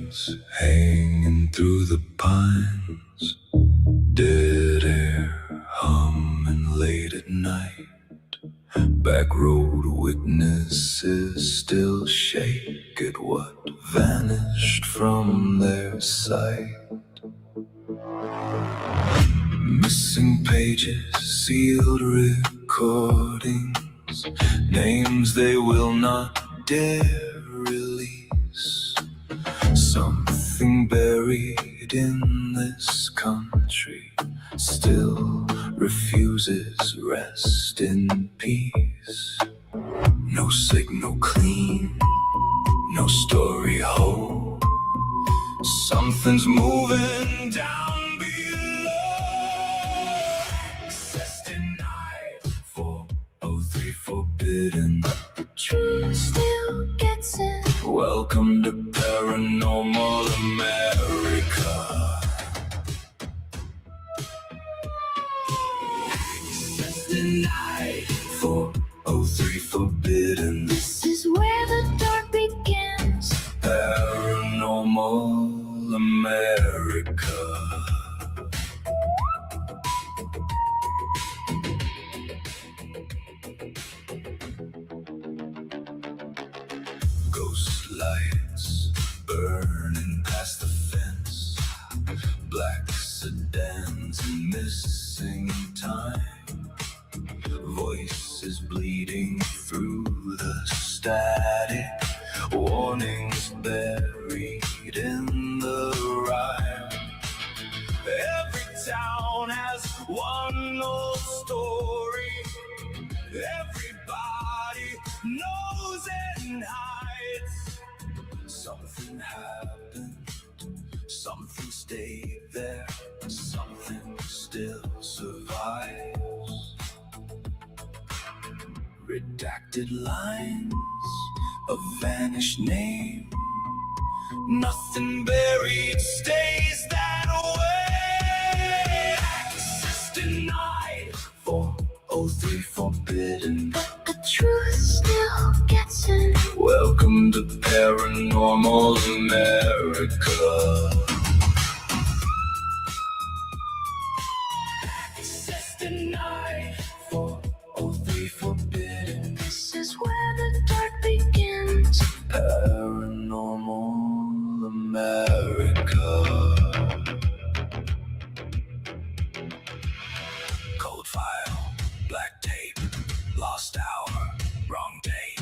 trees hanging through the pines, dead air humming late at night. Back road witnesses still shake at what vanished from their sight. Missing pages, sealed recordings, names they will not dare release. Something buried in this country still refuses rest in peace. No signal clean, no story whole. Something's moving down below. Access denied, 403 forbidden. The truth still gets in. Welcome to paranormal America. Access denied, 403 forbidden. This is where the dark begins. Paranormal America. Ghost lights burning past the fence, black sedans and missing time, voices bleeding through the static, warnings buried in the rhyme. Every town has one old story, everybody knows and hides. Something happened, something stayed there, something still survives. Redacted lines, a vanished name, nothing buried stays that way. Access denied, 403 forbidden. But the truth still gets in. Welcome to paranormal America. Access denied, 403 forbidden. This is where the dark begins. Paranormal America. Cold file, black tape, lost hour, wrong date,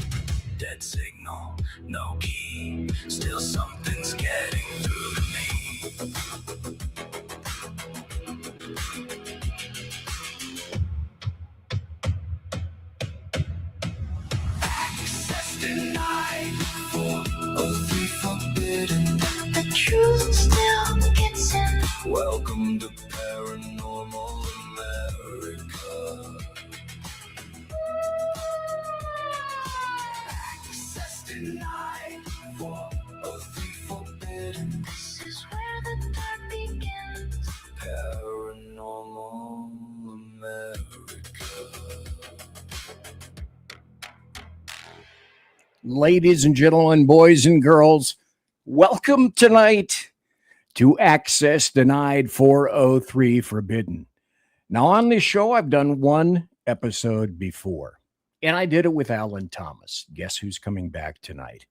dead signal, no key, still something's getting through to me. Access denied, 403 forbidden. The truth still gets in. Welcome to paranormal America. Access denied, 403 forbidden. This is where the dark begins. Paranormal America. Ladies and gentlemen, boys and girls, welcome tonight to Access Denied 403 Forbidden. Now, on this show, I've done one episode before, and I did it with Alan Thomas. Guess who's coming back tonight?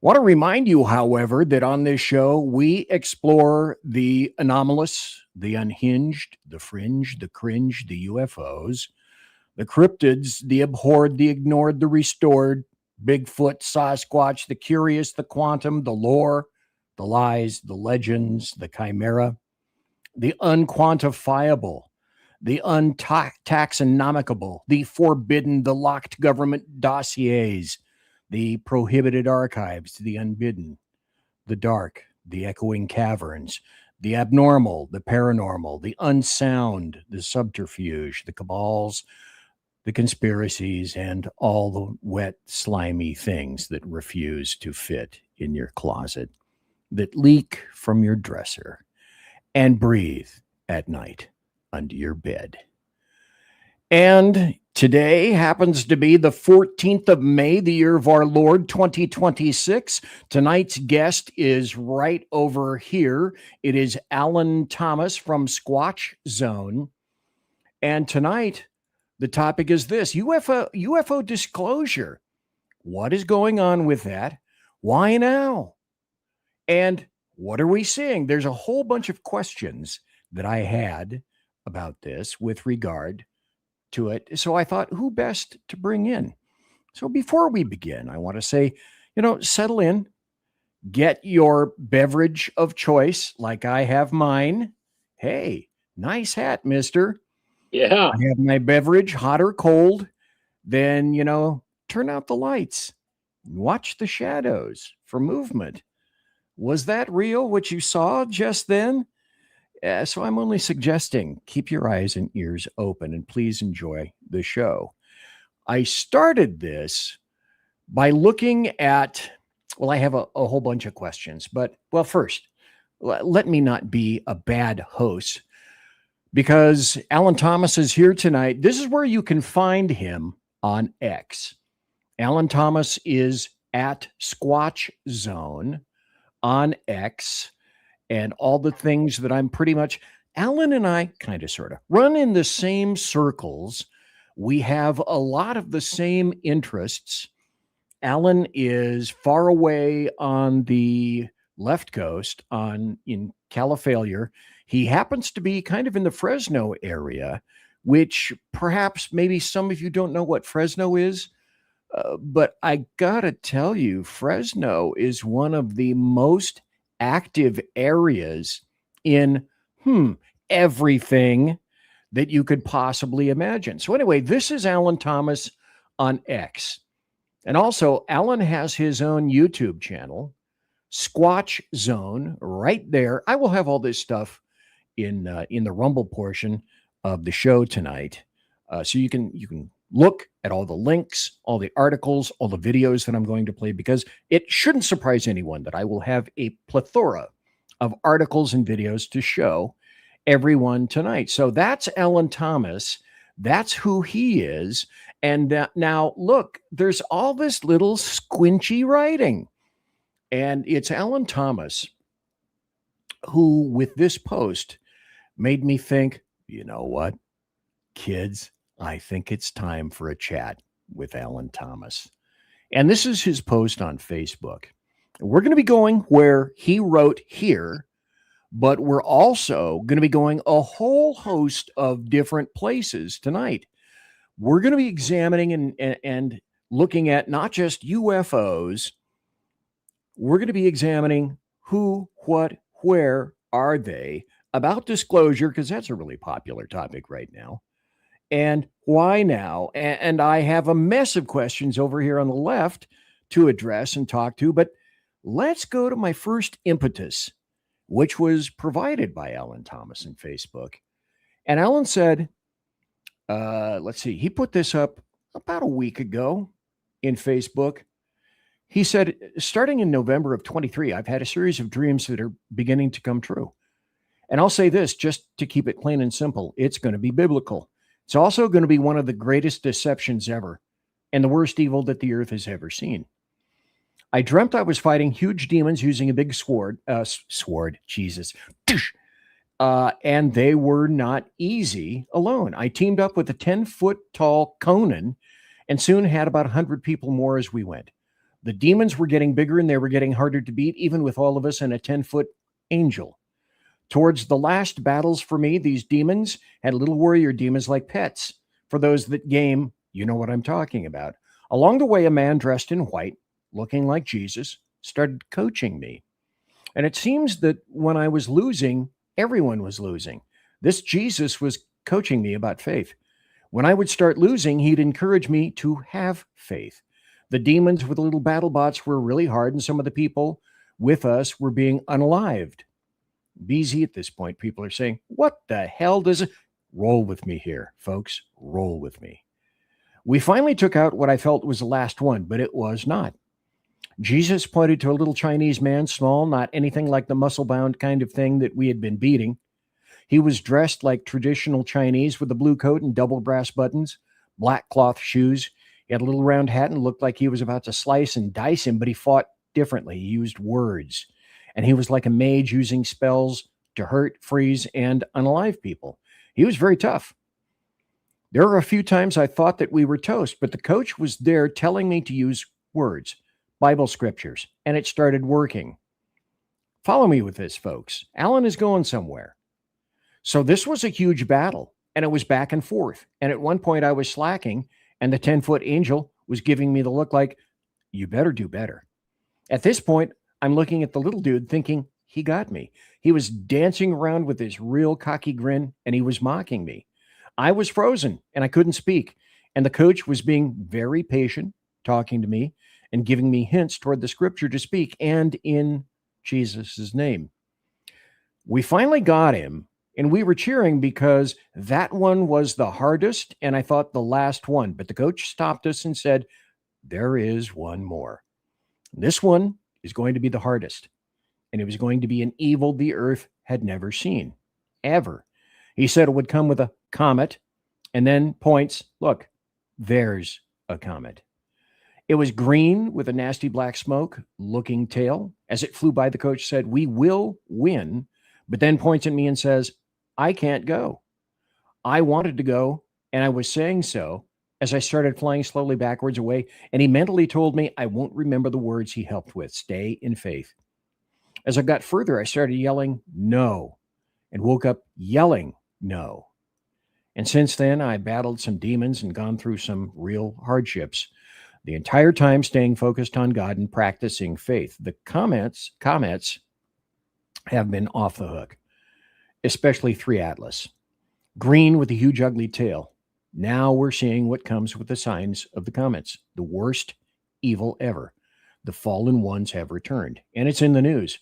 Want to remind you, however, that on this show, we explore the anomalous, the unhinged, the fringe, the cringe, the UFOs, the cryptids, the abhorred, the ignored, the restored, Bigfoot, Sasquatch, the curious, the quantum, the lore, the lies, the legends, the chimera, the unquantifiable, the untaxonomicable, the forbidden, the locked government dossiers, the prohibited archives, the unbidden, the dark, the echoing caverns, the abnormal, the paranormal, the unsound, the subterfuge, the cabals, the conspiracies, and all the wet, slimy things that refuse to fit in your closet, that leak from your dresser, and breathe at night under your bed. And Today happens to be the 14th of May, the year of our Lord 2026. Tonight's guest is right over here. It is Alan Thomas from Squatch Zone. And tonight, the topic is this: UFO disclosure. What is going on with that? Why now? And what are we seeing? There's a whole bunch of questions that I had about this with regard to it. So I thought, who best to bring in? So before we begin, I want to say, settle in, get your beverage of choice, like I have mine. Hey, nice hat, mister. Yeah. I have my beverage, hot or cold. Then, turn out the lights. Watch the shadows for movement. Was that real, what you saw just then? So I'm only suggesting keep your eyes and ears open and please enjoy the show. I started this by looking at, I have a whole bunch of questions, but first, let me not be a bad host because Alan Thomas is here tonight. This is where you can find him on X. Alan Thomas is at Squatch Zone on X. And all the things that I'm pretty much, Alan and I kind of sort of run in the same circles. We have a lot of the same interests. Alan is far away on the left coast in California. He happens to be kind of in the Fresno area, which perhaps maybe some of you don't know what Fresno is. But I gotta tell you, Fresno is one of the most active areas in everything that you could possibly imagine. So anyway, this is Alan Thomas on X. And also, Alan has his own YouTube channel, Squatch Zone, right there. I will have all this stuff in the Rumble portion of the show tonight. So you can look at all the links, all the articles, all the videos that I'm going to play, because it shouldn't surprise anyone that I will have a plethora of articles and videos to show everyone tonight. So that's Alan Thomas. That's who he is. And now, look, there's all this little squinchy writing. And it's Alan Thomas who, with this post, made me think, you know what, kids? I think it's time for a chat with Alan Thomas. And this is his post on Facebook. We're going to be going where he wrote here, but we're also going to be going a whole host of different places tonight. We're going to be examining and looking at not just UFOs. We're going to be examining who, what, where are they, about disclosure, because that's a really popular topic right now. And why now? And I have a mess of questions over here on the left to address and talk to, but let's go to my first impetus, which was provided by Alan Thomas in Facebook. And Alan said, let's see, he put this up about a week ago in Facebook. He said, starting in November of 23, I've had a series of dreams that are beginning to come true. And I'll say this, just to keep it plain and simple, it's going to be biblical. It's also going to be one of the greatest deceptions ever and the worst evil that the earth has ever seen. I dreamt I was fighting huge demons using a big sword, Jesus. And they were not easy alone. I teamed up with a 10-foot tall Conan and soon had about 100 people more as we went. The demons were getting bigger and they were getting harder to beat, even with all of us and a 10-foot angel. Towards the last battles for me, these demons had little warrior demons like pets. For those that game, you know what I'm talking about. Along the way, a man dressed in white, looking like Jesus, started coaching me. And it seems that when I was losing, everyone was losing. This Jesus was coaching me about faith. When I would start losing, he'd encourage me to have faith. The demons with the little battle bots were really hard, and some of the people with us were being unalived. BZ at this point, people are saying, what the hell does it? Roll with me here, folks. Roll with me. We finally took out what I felt was the last one, but it was not. Jesus pointed to a little Chinese man, small, not anything like the muscle-bound kind of thing that we had been beating. He was dressed like traditional Chinese with a blue coat and double brass buttons, black cloth shoes. He had a little round hat and looked like he was about to slice and dice him, but he fought differently. He used words. And he was like a mage using spells to hurt, freeze, and unalive people. He was very tough. There were a few times I thought that we were toast, but the coach was there telling me to use words, Bible scriptures, and it started working. Follow me with this, folks. Alan is going somewhere. So this was a huge battle, and it was back and forth. And at one point I was slacking, and the 10-foot angel was giving me the look like, you better do better. At this point, I'm looking at the little dude thinking, he got me. He was dancing around with this real cocky grin, and he was mocking me. I was frozen, and I couldn't speak. And the coach was being very patient, talking to me and giving me hints toward the scripture to speak, and in Jesus' name. We finally got him, and we were cheering because that one was the hardest, and I thought the last one. But the coach stopped us and said, there is one more. This one is going to be the hardest, and it was going to be an evil the earth had never seen, ever. He said it would come with a comet, and then points, look, there's a comet. It was green with a nasty black smoke looking tail. As it flew by, the coach said, we will win, but then points at me and says, I can't go. I wanted to go, and I was saying so as I started flying slowly backwards away, and he mentally told me I won't remember the words he helped with. Stay in faith. As I got further, I started yelling, no, and woke up yelling, no. And since then, I battled some demons and gone through some real hardships, the entire time staying focused on God and practicing faith. The comments have been off the hook, especially 3 Atlas. Green with a huge ugly tail. Now we're seeing what comes with the signs of the comets. The worst evil ever. The fallen ones have returned, and it's in the news.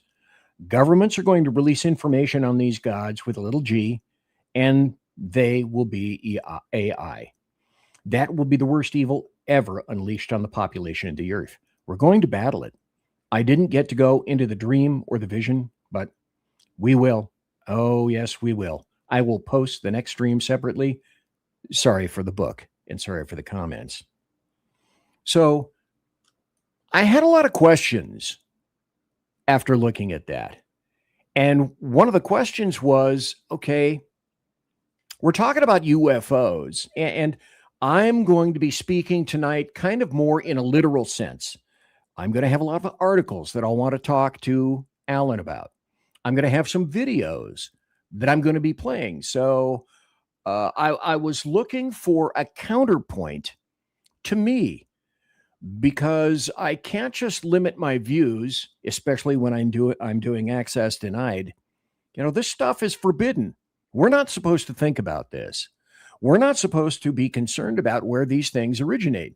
Governments are going to release information on these gods with a little g, and they will be AI. That will be the worst evil ever unleashed on the population of the earth. We're going to battle it. I didn't get to go into the dream or the vision, but we will. Oh, yes, we will. I will post the next stream separately. Sorry for the book and sorry for the comments. So I had a lot of questions after looking at that. And one of the questions was, okay, we're talking about UFOs, and I'm going to be speaking tonight kind of more in a literal sense. I'm going to have a lot of articles that I'll want to talk to Alan about. I'm going to have some videos that I'm going to be playing. So I was looking for a counterpoint to me, because I can't just limit my views, especially when I'm doing access denied. You know, this stuff is forbidden. We're not supposed to think about this. We're not supposed to be concerned about where these things originate.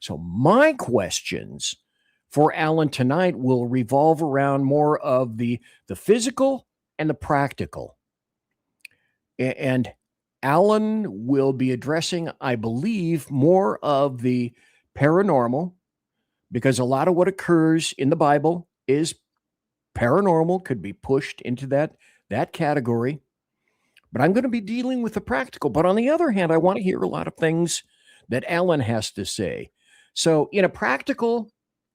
So my questions for Alan tonight will revolve around more of the physical and the practical. And Alan will be addressing, I believe, more of the paranormal, because a lot of what occurs in the Bible is paranormal, could be pushed into that category. But I'm going to be dealing with the practical. But on the other hand, I want to hear a lot of things that Alan has to say. So in a practical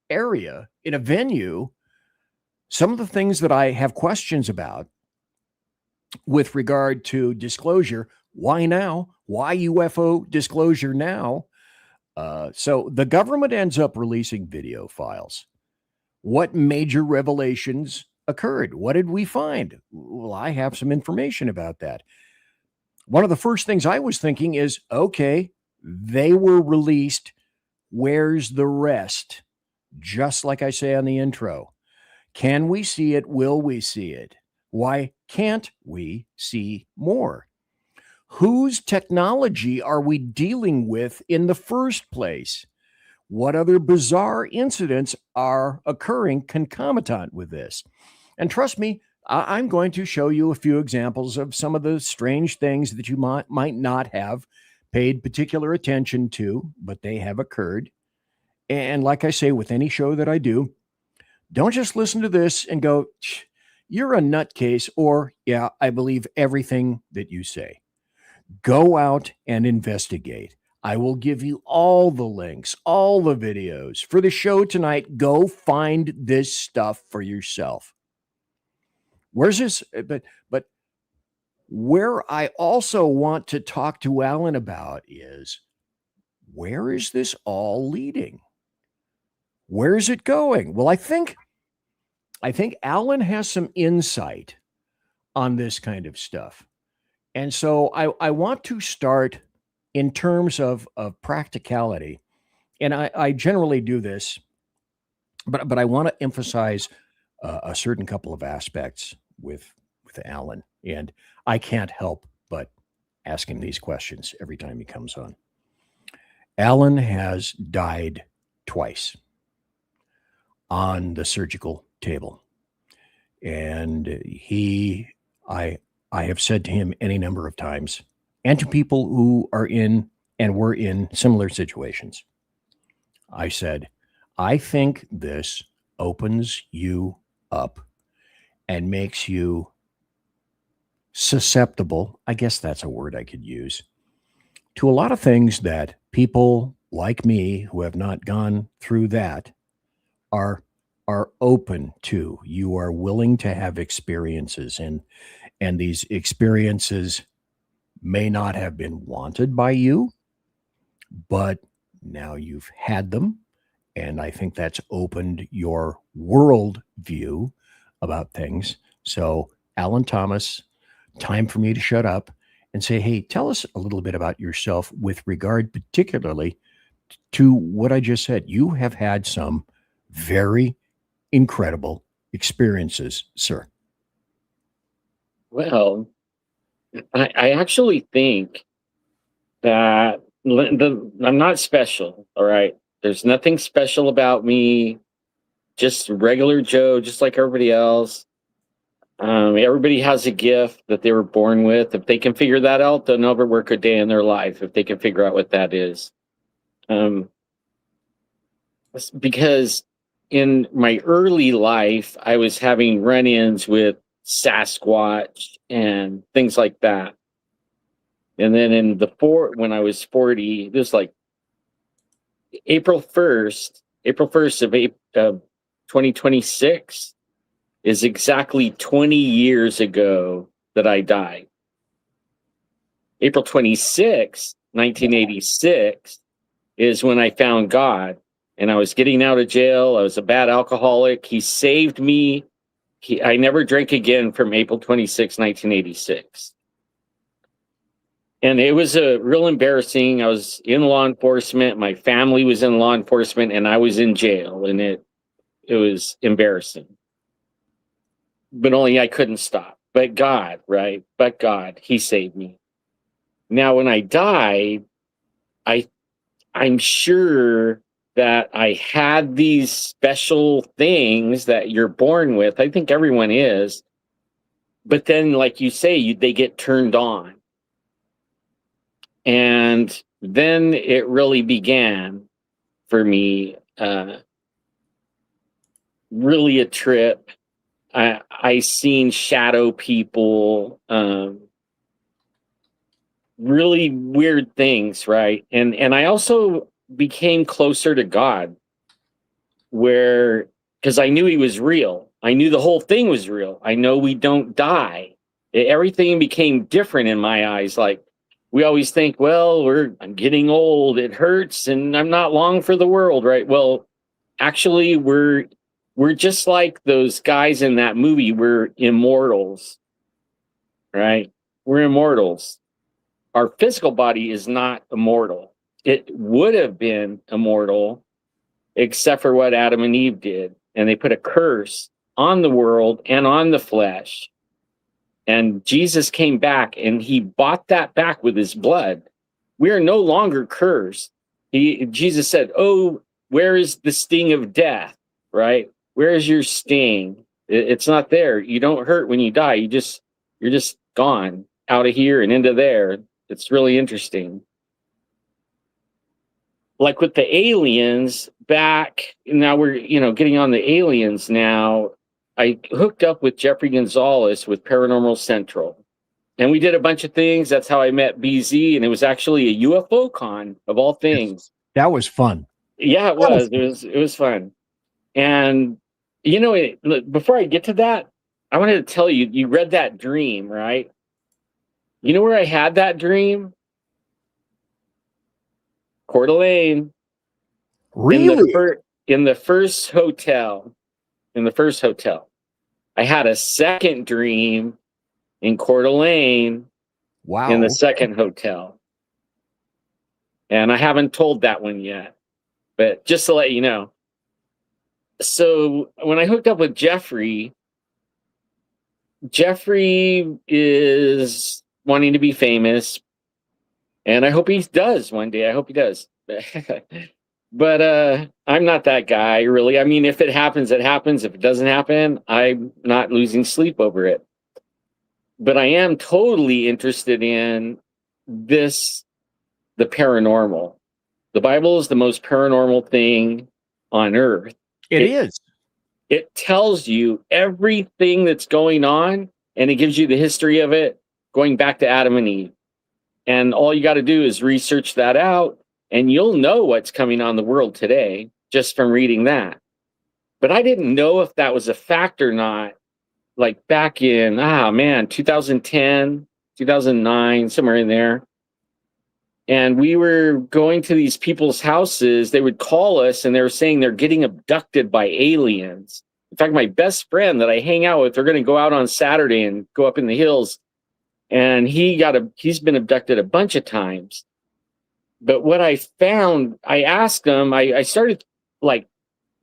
area, in a venue, some of the things that I have questions about with regard to disclosure, why now? Why UFO disclosure now? So the government ends up releasing video files. What major revelations occurred? What did we find? Well, I have some information about that. One of the first things I was thinking is, okay, they were released. Where's the rest? Just like I say on the intro. Can we see it? Will we see it? Why can't we see more? Whose technology are we dealing with in the first place? What other bizarre incidents are occurring concomitant with this? And trust me, I'm going to show you a few examples of some of the strange things that you might not have paid particular attention to, but they have occurred. And like I say, with any show that I do, don't just listen to this and go, you're a nutcase, or, yeah, I believe everything that you say. Go out and investigate. I will give you all the links, all the videos for the show tonight. Go find this stuff for yourself. Where's this? But where I also want to talk to Alan about is, where is this all leading? Where is it going? Well, I think Alan has some insight on this kind of stuff. And so I want to start in terms of practicality. And I generally do this, but I want to emphasize a certain couple of aspects with Alan. And I can't help but ask him these questions every time he comes on. Alan has died twice on the surgical table. And I have said to him any number of times, and to people who are in and were in similar situations, I said, I think this opens you up and makes you susceptible, I guess that's a word I could use, to a lot of things that people like me who have not gone through that are open to. You are willing to have experiences, and these experiences may not have been wanted by you, but now you've had them. And I think that's opened your world view about things. So, Alan Thomas, time for me to shut up and say, hey, tell us a little bit about yourself with regard particularly to what I just said. You have had some very incredible experiences, sir. Well, I actually think that I'm not special, all right? There's nothing special about me, just regular Joe, just like everybody else. Everybody has a gift that they were born with. If they can figure that out, they'll never work a day in their life if they can figure out what that is. Because in my early life, I was having run-ins with Sasquatch and things like that. And then when I was 40, this was like April 1st of 2026 is exactly 20 years ago that I died. April 26, 1986 is when I found God, and I was getting out of jail. I was a bad alcoholic. He saved me. I never drank again from April 26, 1986. And it was real embarrassing. I was in law enforcement. My family was in law enforcement, and I was in jail, and it was embarrassing. But only I couldn't stop. But God, right? But God, he saved me. Now, when I died, I'm sure that I had these special things that you're born with. I think everyone is. But then, like you say, they get turned on. And then it really began for me, really a trip. I seen shadow people, really weird things, right? And I also became closer to God, because I knew he was real. I knew the whole thing was real. I know we don't die. Everything became different in my eyes. Like, we always think, well, I'm getting old, it hurts, and I'm not long for the world, right? Well, actually, we're just like those guys in that movie. We're immortals, right? We're immortals. Our physical body is not immortal. It would have been immortal, except for what Adam and Eve did. And they put a curse on the world and on the flesh. And Jesus came back, and he bought that back with his blood. We are no longer cursed. Jesus said, oh, where is the sting of death, right? Where is your sting? It's not there. You don't hurt when you die. You're just gone out of here and into there. It's really interesting. Like with the aliens now we're, getting on the aliens now. I hooked up with Jeffrey Gonzalez with Paranormal Central. And we did a bunch of things. That's how I met BZ, and it was actually a UFO con of all things. That was fun. Yeah, it was. It was fun. And look, before I get to that, I wanted to tell you, you read that dream, right? You know where I had that dream? Coeur d'Alene. Really? In the first hotel. In the first hotel. I had a second dream in Coeur d'Alene. Wow. In the second hotel. And I haven't told that one yet. But just to let you know. So when I hooked up with Jeffrey is wanting to be famous. And I hope he does one day. I hope he does. But I'm not that guy, really. I mean, if it happens, it happens. If it doesn't happen, I'm not losing sleep over it. But I am totally interested in the paranormal. The Bible is the most paranormal thing on earth. It is. It tells you everything that's going on, and it gives you the history of it going back to Adam and Eve. And all you got to do is research that out, and you'll know what's coming on the world today just from reading that. But I didn't know if that was a fact or not, like back in, 2010, 2009, somewhere in there. And we were going to these people's houses. They would call us, and they were saying they're getting abducted by aliens. In fact, my best friend that I hang out with, they're going to go out on Saturday and go up in the hills. And he's been abducted a bunch of times. But what I found, I asked him, I started like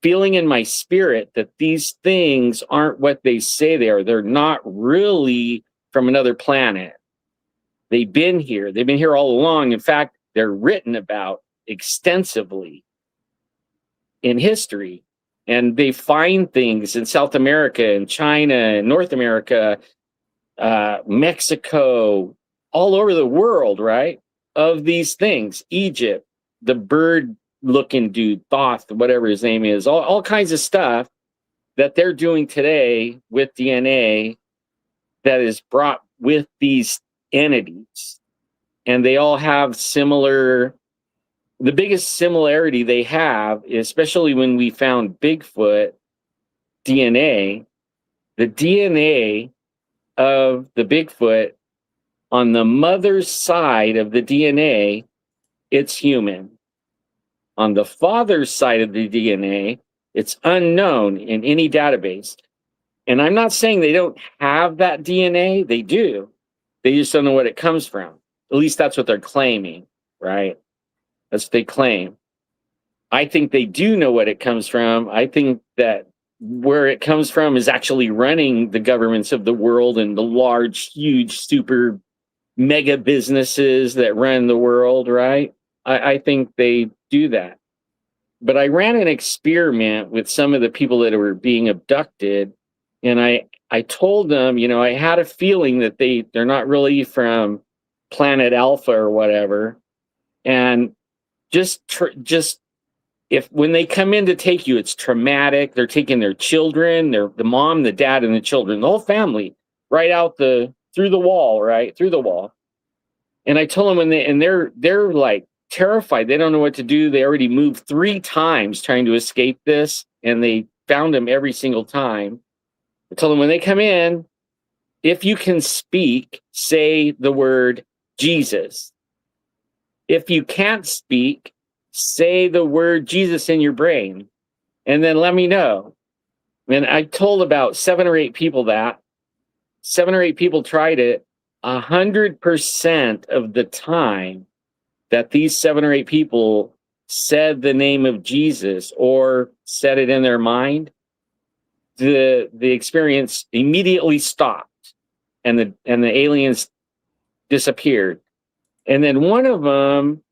feeling in my spirit that these things aren't what they say they are. They're not really from another planet. They've been here. They've been here all along. In fact, they're written about extensively in history. And they find things in South America and China and North America, Mexico, all over the world, right? Of these things. Egypt, the bird-looking dude, Thoth, whatever his name is, all kinds of stuff that they're doing today with DNA that is brought with these entities. And they all have the biggest similarity they have, especially when we found Bigfoot DNA, the DNA of the Bigfoot on the mother's side of the DNA, it's human. On the father's side of the DNA, it's unknown in any database. And I'm not saying they don't have that DNA. They do. They just don't know what it comes from. At least that's what they're claiming, right? That's what they claim. I think they do know what it comes from. I think that where it comes from is actually running the governments of the world and the large, huge, super mega businesses that run the world, right? I think they do that. But I ran an experiment with some of the people that were being abducted, and I told them, I had a feeling that they're not really from planet Alpha or whatever. And just if when they come in to take you, it's traumatic. They're taking their children, the mom, the dad, and the children, the whole family, right out through the wall, right through the wall. And I told them they're like terrified. They don't know what to do. They already moved 3 times trying to escape this, and they found him every single time. I told them when they come in, if you can speak, say the word Jesus. If you can't speak, say the word Jesus in your brain, and then let me know. And I told about 7 or 8 people that. 7 or 8 people tried it. 100% of the time that these 7 or 8 people said the name of Jesus or said it in their mind, the experience immediately stopped, and the aliens disappeared. And then one of them,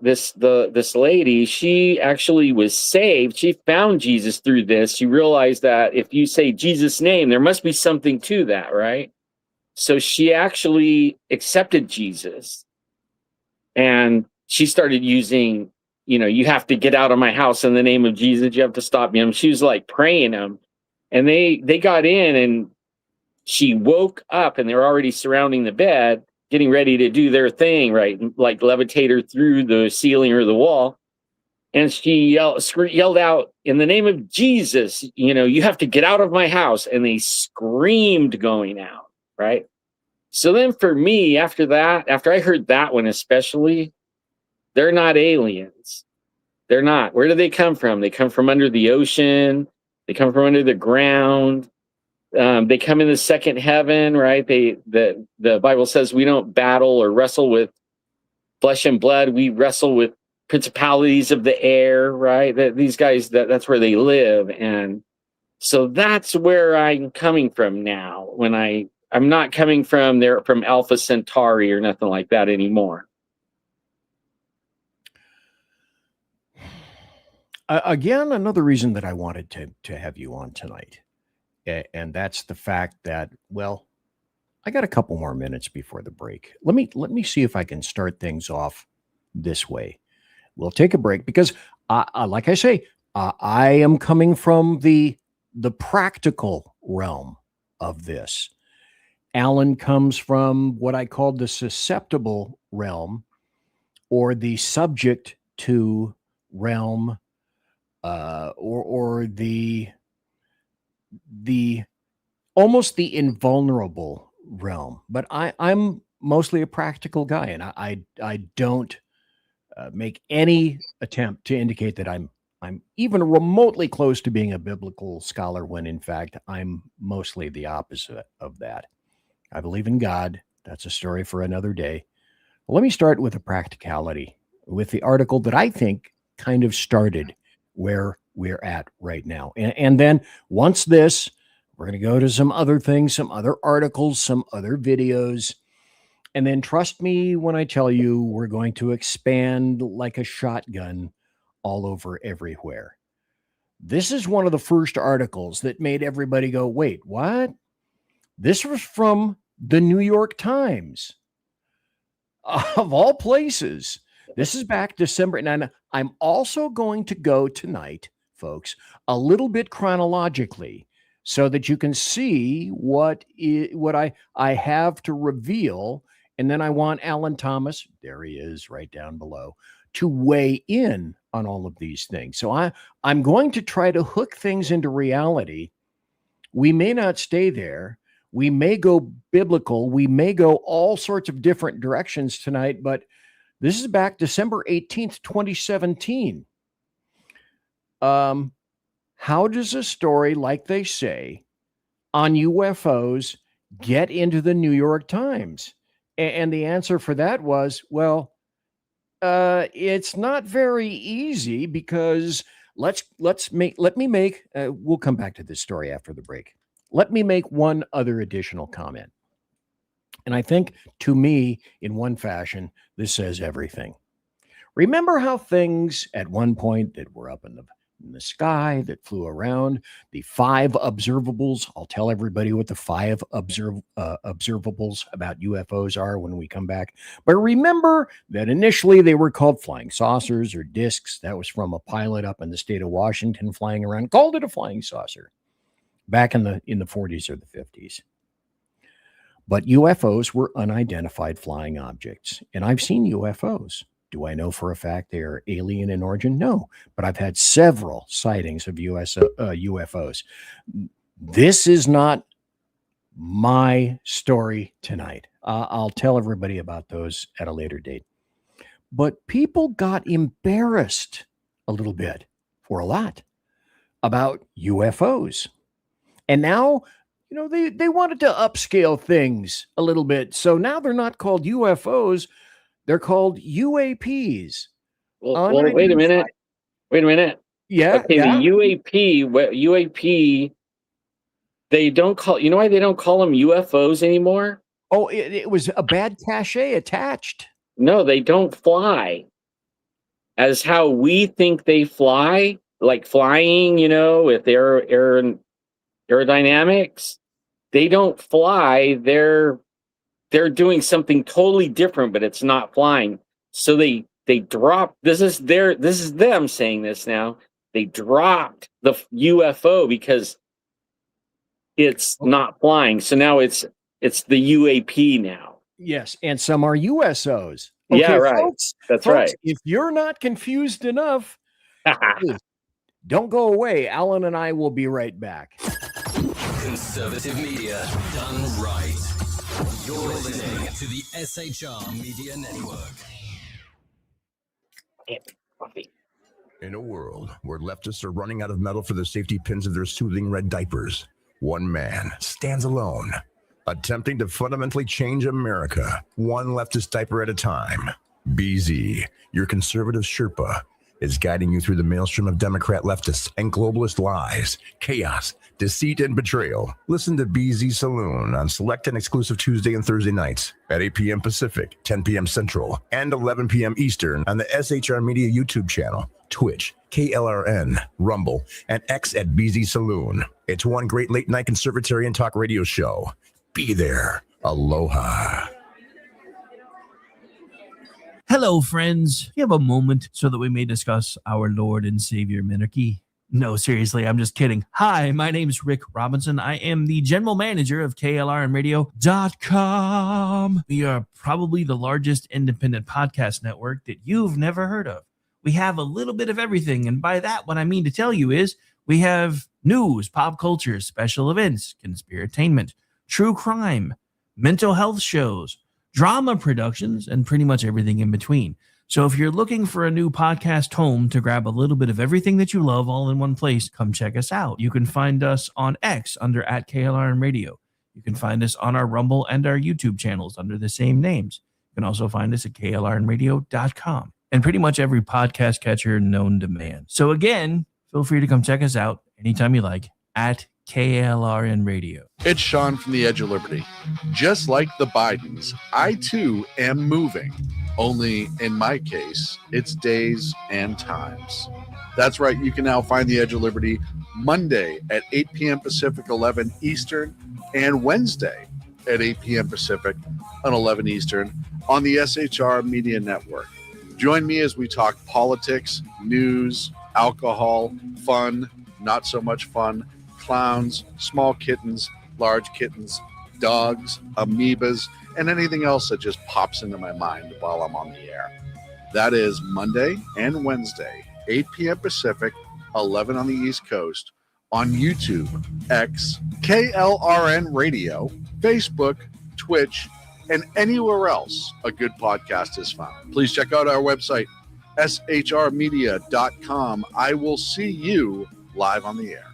this lady, she actually was saved. She found Jesus through this. She realized that if you say Jesus' name, there must be something to that, right? So she actually accepted Jesus, and she started using, you have to get out of my house in the name of Jesus. You have to stop me. She was like praying them, and they got in, and she woke up and they were already surrounding the bed, getting ready to do their thing, right? Like levitate her through the ceiling or the wall. And she yelled out, "In the name of Jesus, you have to get out of my house." And they screamed going out, right? So then for me, after that, after I heard that one especially, they're not aliens. They're not. Where do they come from? They come from under the ocean. They come from under the ground. They come in the second heaven, right? The Bible says we don't battle or wrestle with flesh and blood. We wrestle with principalities of the air, right? These guys, that's where they live. And so that's where I'm coming from now. When I'm not coming from Alpha Centauri or nothing like that anymore. Again, another reason that I wanted to have you on tonight, and that's the fact that, well, I got a couple more minutes before the break. Let me see if I can start things off this way. We'll take a break because, like I say, I am coming from the practical realm of this. Alan comes from what I call the susceptible realm, or the subject to realm, or the almost the invulnerable realm. But I'm mostly a practical guy, and I don't make any attempt to indicate that I'm even remotely close to being a biblical scholar, when in fact I'm mostly the opposite of that. I believe in God. That's a story for another day. Well, let me start with a practicality, with the article that I think kind of started where we're at right now. And then once this, we're going to go to some other things, some other articles, some other videos. And then trust me when I tell you, we're going to expand like a shotgun all over everywhere. This is one of the first articles that made everybody go, wait, what? This was from the New York Times, of all places. This is back December. And I'm also going to go tonight, folks, a little bit chronologically, so that you can see what I have to reveal. And then I want Alan Thomas, there he is right down below, to weigh in on all of these things. So I'm going to try to hook things into reality. We may not stay there. We may go biblical. We may go all sorts of different directions tonight, but this is back December 18th, 2017. How does a story, like they say, on UFOs get into the New York Times? And the answer for that was, well, it's not very easy, because we'll come back to this story after the break. Let me make one other additional comment. And I think, to me, in one fashion, this says everything. Remember how things at one point that were up in the sky, that flew around, the 5 observables? I'll tell everybody what the 5 observables about UFOs are when we come back. But remember that initially they were called flying saucers or discs. That was from a pilot up in the state of Washington flying around, called it a flying saucer back in the 40s or the 50s. But UFOs were unidentified flying objects. And I've seen UFOs. Do I know for a fact they are alien in origin? No, but I've had several sightings of UFOs. This is not my story tonight. I'll tell everybody about those at a later date. But people got embarrassed a little bit, or a lot, about UFOs. And now, they wanted to upscale things a little bit. So now they're not called UFOs. They're called UAPs. Well, wait a minute. Yeah. Okay, yeah. the UAP, they don't call, you know why they don't call them UFOs anymore? Oh, it was a bad cachet attached. No, they don't fly as how we think they fly, like flying, with aerodynamics. They don't fly. They're doing something totally different, but it's not flying. So they dropped. This is them saying this now. They dropped the UFO because it's not flying. So now it's the UAP now. Yes, and some are USOs. Yeah, Okay, right. folks. That's Folks, right. if you're not confused enough, hey, don't go away. Alan and I will be right back. Conservative media done right. You're listening to the SHR Media Network. In a world where leftists are running out of metal for the safety pins of their soothing red diapers, one man stands alone, attempting to fundamentally change America, one leftist diaper at a time. BZ, your conservative Sherpa, is guiding you through the maelstrom of Democrat leftists and globalist lies, chaos, deceit, and betrayal. Listen to BZ Saloon on select and exclusive Tuesday and Thursday nights at 8 p.m. Pacific, 10 p.m. Central, and 11 p.m. Eastern on the SHR Media YouTube channel, Twitch, KLRN, Rumble, and X at BZ Saloon. It's one great late-night conservatarian talk radio show. Be there. Aloha. Hello, friends. You have a moment so that we may discuss our Lord and Savior Minarchy? No, seriously, I'm just kidding. Hi, my name is Rick Robinson. I am the general manager of KLRNradio.com. We are probably the largest independent podcast network that you've never heard of. We have a little bit of everything, and by that, what I mean to tell you is we have news, pop culture, special events, conspiratainment, true crime, mental health shows, drama productions, and pretty much everything in between. So if you're looking for a new podcast home to grab a little bit of everything that you love all in one place, come check us out. You can find us on X under @KLRN You can find us on our Rumble and our YouTube channels under the same names. You can also find us at KLRNradio.com and pretty much every podcast catcher known to man. So again, feel free to come check us out anytime you like at KLRN Radio. It's Sean from the Edge of Liberty. Just like the Bidens, I too am moving. Only in my case, it's days and times. That's right. You can now find the Edge of Liberty Monday at 8 p.m. Pacific, 11 Eastern, and Wednesday at 8 p.m. Pacific on 11 Eastern on the SHR Media Network. Join me as we talk politics, news, alcohol, fun, not so much fun, clowns, small kittens, large kittens, dogs, amoebas, and anything else that just pops into my mind while I'm on the air. That is Monday and Wednesday, 8 p.m. Pacific, 11 on the East Coast, on YouTube, X, KLRN Radio, Facebook, Twitch, and anywhere else a good podcast is found. Please check out our website, shrmedia.com. I will see you live on the air.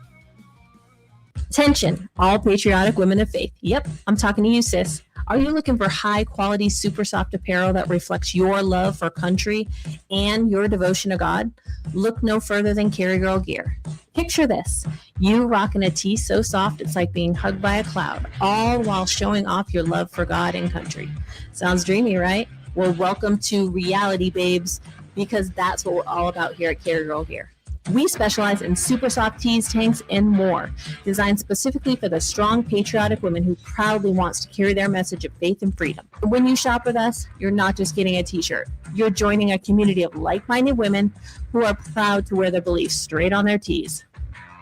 Attention, all patriotic women of faith. Yep, I'm talking to you, sis. Are you looking for high quality, super soft apparel that reflects your love for country and your devotion to God? Look no further than Carry Girl Gear. Picture this. You rocking a tee so soft it's like being hugged by a cloud, all while showing off your love for God and country. Sounds dreamy, right? Well, welcome to reality, babes, because that's what we're all about here at Carry Girl Gear. We specialize in super soft tees, tanks, and more, designed specifically for the strong, patriotic woman who proudly wants to carry their message of faith and freedom. When you shop with us, you're not just getting a t-shirt. You're joining a community of like-minded women who are proud to wear their beliefs straight on their tees.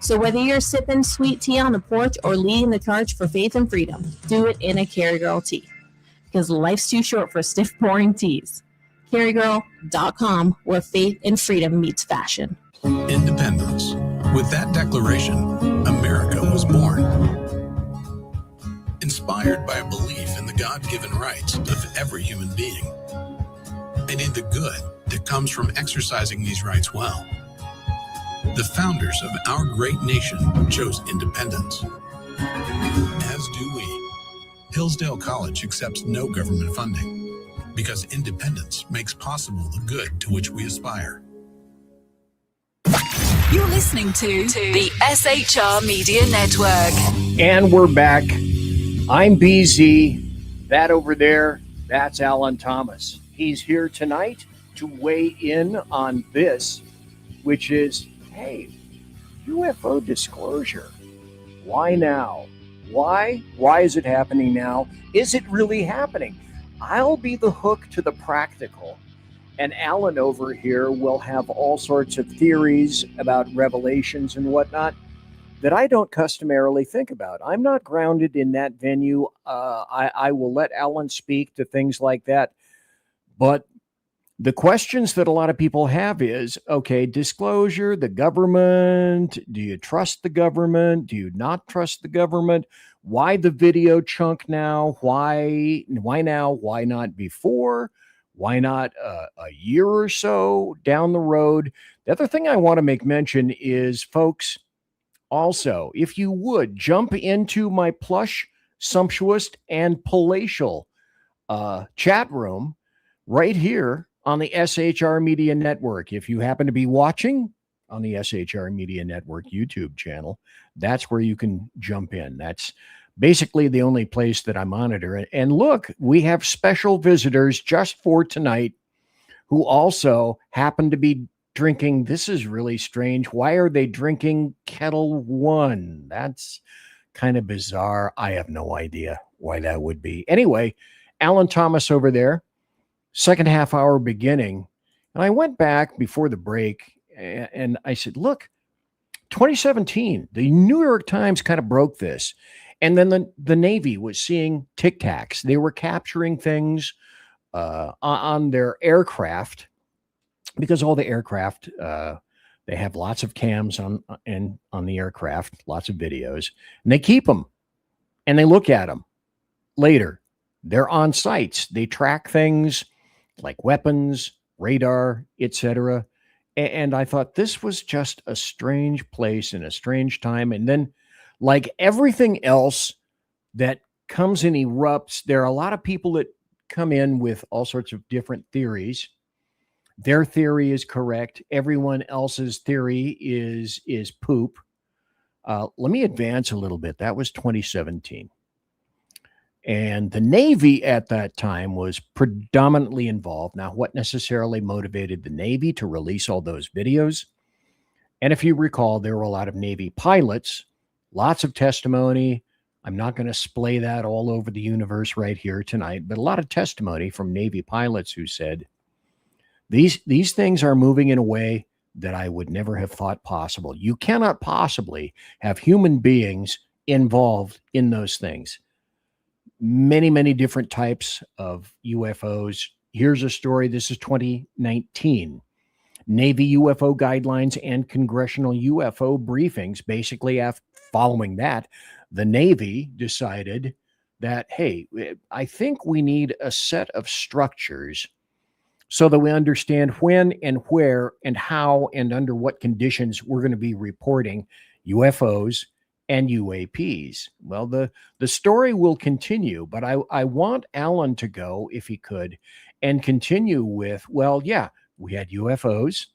So whether you're sipping sweet tea on the porch or leading the charge for faith and freedom, do it in a Carry Girl tee. Because life's too short for stiff, boring tees. CarryGirl.com, where faith and freedom meets fashion. Independence. With that declaration, America was born. Inspired by a belief in the God-given rights of every human being, and in the good that comes from exercising these rights well. The founders of our great nation chose independence. As do we. Hillsdale College accepts no government funding because independence makes possible the good to which we aspire. You're listening to the SHR Media Network. And we're back. I'm BZ. That over there, that's Alan Thomas. He's here tonight to weigh in on this, which is, hey, UFO disclosure. Why now? Why? Why is it happening now? Is it really happening? I'll be the hook to the practical. And Alan over here will have all sorts of theories about revelations and whatnot. that I don't customarily think about. I'm not grounded in that venue. I will let Alan speak to things like that. But the questions that a lot of people have is, okay, disclosure, the government, do you trust the government? Do you not trust the government? Why the video chunk now? Why now? Why not before? Why not a year or so down the road? The other thing I want to make mention is, folks, also, if you would jump into my plush, sumptuous, and palatial chat room right here on the SHR Media Network. If you happen to be watching on the SHR Media Network YouTube channel, that's where you can jump in. That's basically the only place that I monitor. And look, we have special visitors just for tonight who also happen to be drinking. This is really strange. Why are they drinking Kettle One? That's kind of bizarre. I have no idea why that would be. Anyway, Alan Thomas over there, second half hour beginning. And I went back before the break and I said, look, 2017, the New York Times kind of broke this. And then the Navy was seeing Tic Tacs. They were capturing things on their aircraft, because all the aircraft, they have lots of cams on the aircraft, lots of videos, and they keep them and they look at them later. They're on sites. They track things like weapons, radar, etc. And I thought this was just a strange place and a strange time. And then, like everything else that comes and erupts, there are a lot of people that come in with all sorts of different theories. Their theory is correct. Everyone else's theory is poop. Let me advance a little bit. That was 2017. And the Navy at that time was predominantly involved. Now, what necessarily motivated the Navy to release all those videos? And if you recall, there were a lot of Navy pilots, lots of testimony. I'm not going to splay that all over the universe right here tonight, but a lot of testimony from Navy pilots who said, these things are moving in a way that I would never have thought possible. You cannot possibly have human beings involved in those things. Many, many different types of UFOs. Here's a story. This is 2019. Navy UFO guidelines and congressional UFO briefings. Basically, after following that, the Navy decided that, hey, I think we need a set of structures so that we understand when and where and how and under what conditions we're going to be reporting UFOs and UAPs. Well, the story will continue, but I want Alan to go, if he could, and continue with, well, yeah, we had UFOs,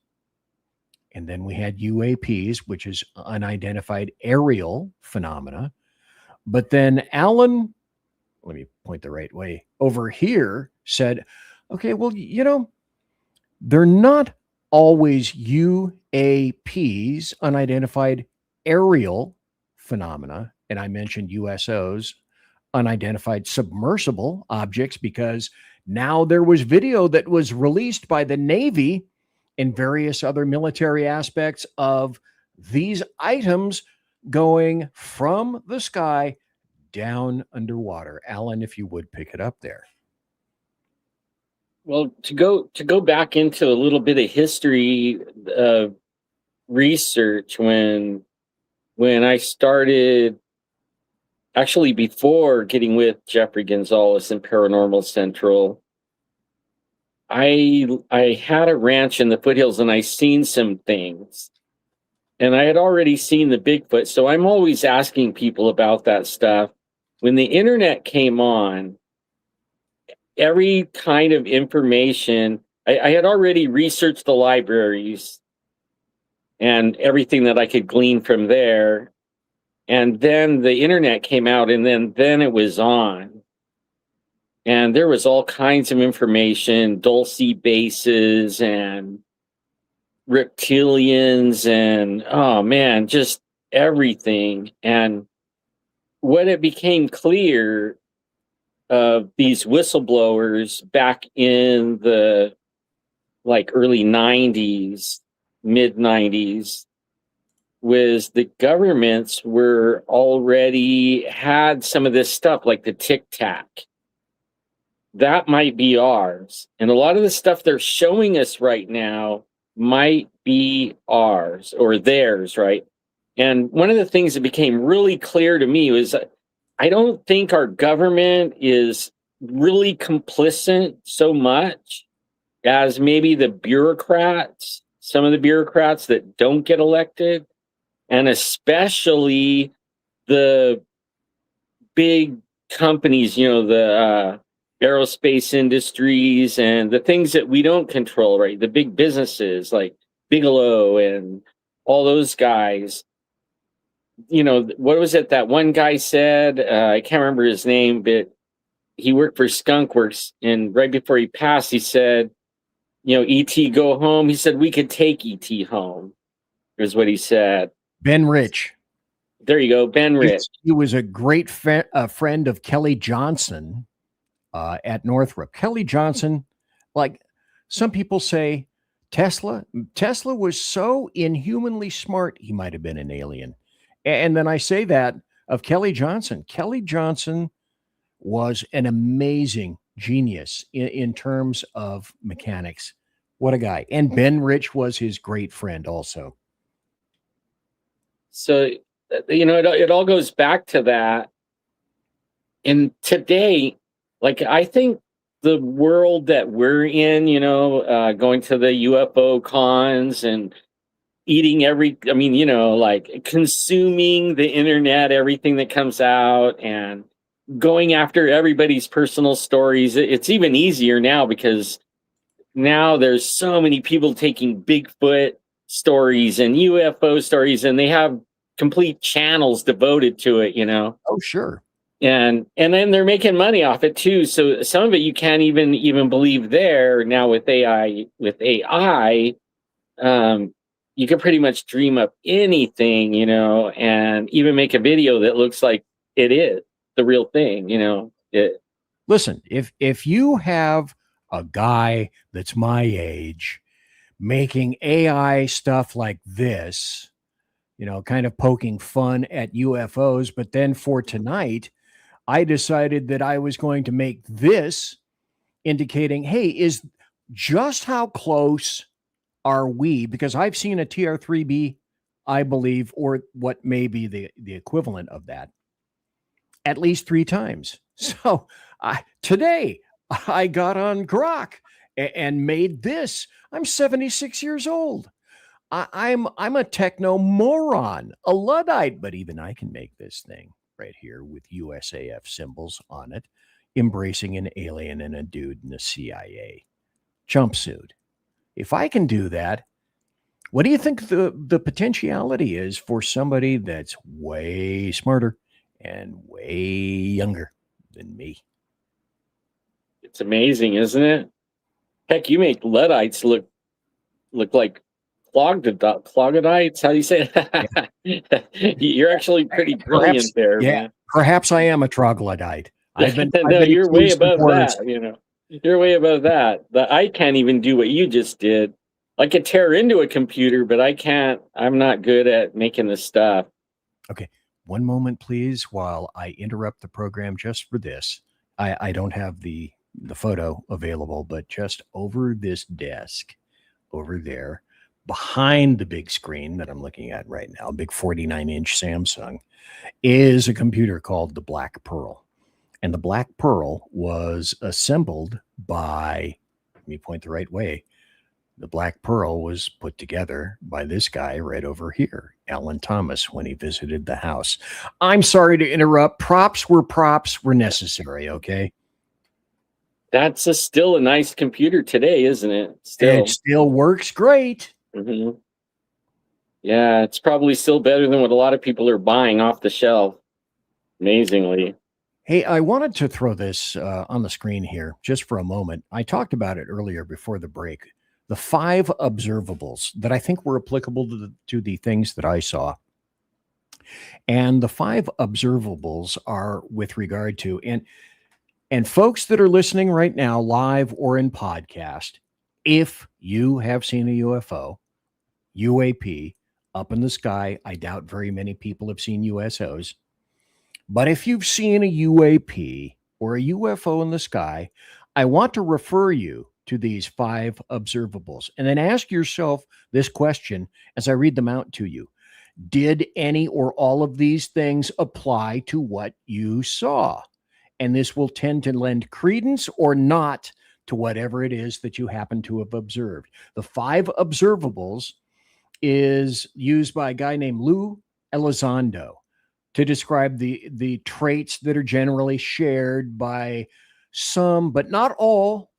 and then we had UAPs, which is unidentified aerial phenomena. But then Alan, let me point the right way, over here said, okay, well, you know, they're not always UAPs, unidentified aerial phenomena. And I mentioned USOs, unidentified submersible objects, because now there was video that was released by the Navy and various other military aspects of these items going from the sky down underwater. Alan, if you would pick it up there. Well, to go back into a little bit of history of research, when I started, actually before getting with Jeffrey Gonzalez and Paranormal Central, I had a ranch in the foothills and I seen some things. And I had already seen the Bigfoot, so I'm always asking people about that stuff. When the internet came on, every kind of information, I had already researched the libraries and everything that I could glean from there. And then the internet came out, and then it was on. And there was all kinds of information, Dulce bases and reptilians and, oh man, just everything. And when it became clear of these whistleblowers back in the like early 90s, mid 90s, was the governments were already had some of this stuff like the Tic Tac. That might be ours. And a lot of the stuff they're showing us right now might be ours or theirs, right? And one of the things that became really clear to me was I don't think our government is really complicit so much as maybe the bureaucrats, some of the bureaucrats that don't get elected, and especially the big companies, you know, the aerospace industries and the things that we don't control, right? The big businesses like Bigelow and all those guys. You know, what was it that one guy said? I can't remember his name, but he worked for Skunk Works, and right before he passed, he said, you know, E.T. go home. He said, we could take E.T. home, is what he said. Ben Rich. There you go, Ben Rich. He was a great friend of Kelly Johnson at Northrop. Kelly Johnson, like some people say, Tesla was so inhumanly smart, he might have been an alien. And then I say that of Kelly Johnson. Kelly Johnson was an amazing genius in terms of mechanics. What a guy. And Ben Rich was his great friend also. So, you know, it all goes back to that. And today, like, I think the world that we're in, you know, going to the UFO cons and eating you know, like consuming the internet, everything that comes out and going after everybody's personal stories. It's even easier now because now there's so many people taking Bigfoot stories and UFO stories, and they have complete channels devoted to it, you know? Oh, sure. And then they're making money off it too. So some of it you can't even believe there. Now with AI, you can pretty much dream up anything, you know, and even make a video that looks like it is the real thing, you know. Listen, if you have a guy that's my age making AI stuff like this, you know, kind of poking fun at UFOs, but then for tonight, I decided that I was going to make this indicating, hey, is just how close are we? Because I've seen a TR-3B, I believe, or what may be the equivalent of that, at least 3 times. So today I got on Grok and made this. I'm 76 years old. I'm a techno moron, a Luddite, but even I can make this thing right here with USAF symbols on it, embracing an alien and a dude in the CIA jumpsuit. If I can do that, what do you think the potentiality is for somebody that's way smarter and way younger than me? It's amazing, isn't it? Heck, you make Luddites look like clogodites. How do you say that? You're actually pretty brilliant there, yeah, man. Perhaps I am a troglodyte. You're way above that, you know. You're way above that. I can't even do what you just did. I could tear into a computer, but I can't. I'm not good at making this stuff. Okay. One moment, please, while I interrupt the program just for this. I don't have the photo available, but just over this desk, over there, behind the big screen that I'm looking at right now, big 49-inch Samsung, is a computer called the Black Pearl. And the Black Pearl was assembled by, let me point the right way, the Black Pearl was put together by this guy right over here, Alan Thomas, when he visited the house. I'm sorry to interrupt. Props were necessary, okay? That's still a nice computer today, isn't it? It still works great. Mm-hmm. Yeah, it's probably still better than what a lot of people are buying off the shelf. Amazingly. Hey, I wanted to throw this on the screen here just for a moment. I talked about it earlier before the break. The 5 observables that I think were applicable to the things that I saw. And the 5 observables are with regard to, and folks that are listening right now, live or in podcast, if you have seen a UFO, UAP, up in the sky. I doubt very many people have seen USOs. But if you've seen a UAP or a UFO in the sky, I want to refer you to these 5 observables and then ask yourself this question as I read them out to you. Did any or all of these things apply to what you saw? And this will tend to lend credence or not to whatever it is that you happen to have observed. The 5 observables is used by a guy named Lou Elizondo to describe the traits that are generally shared by some, but not all,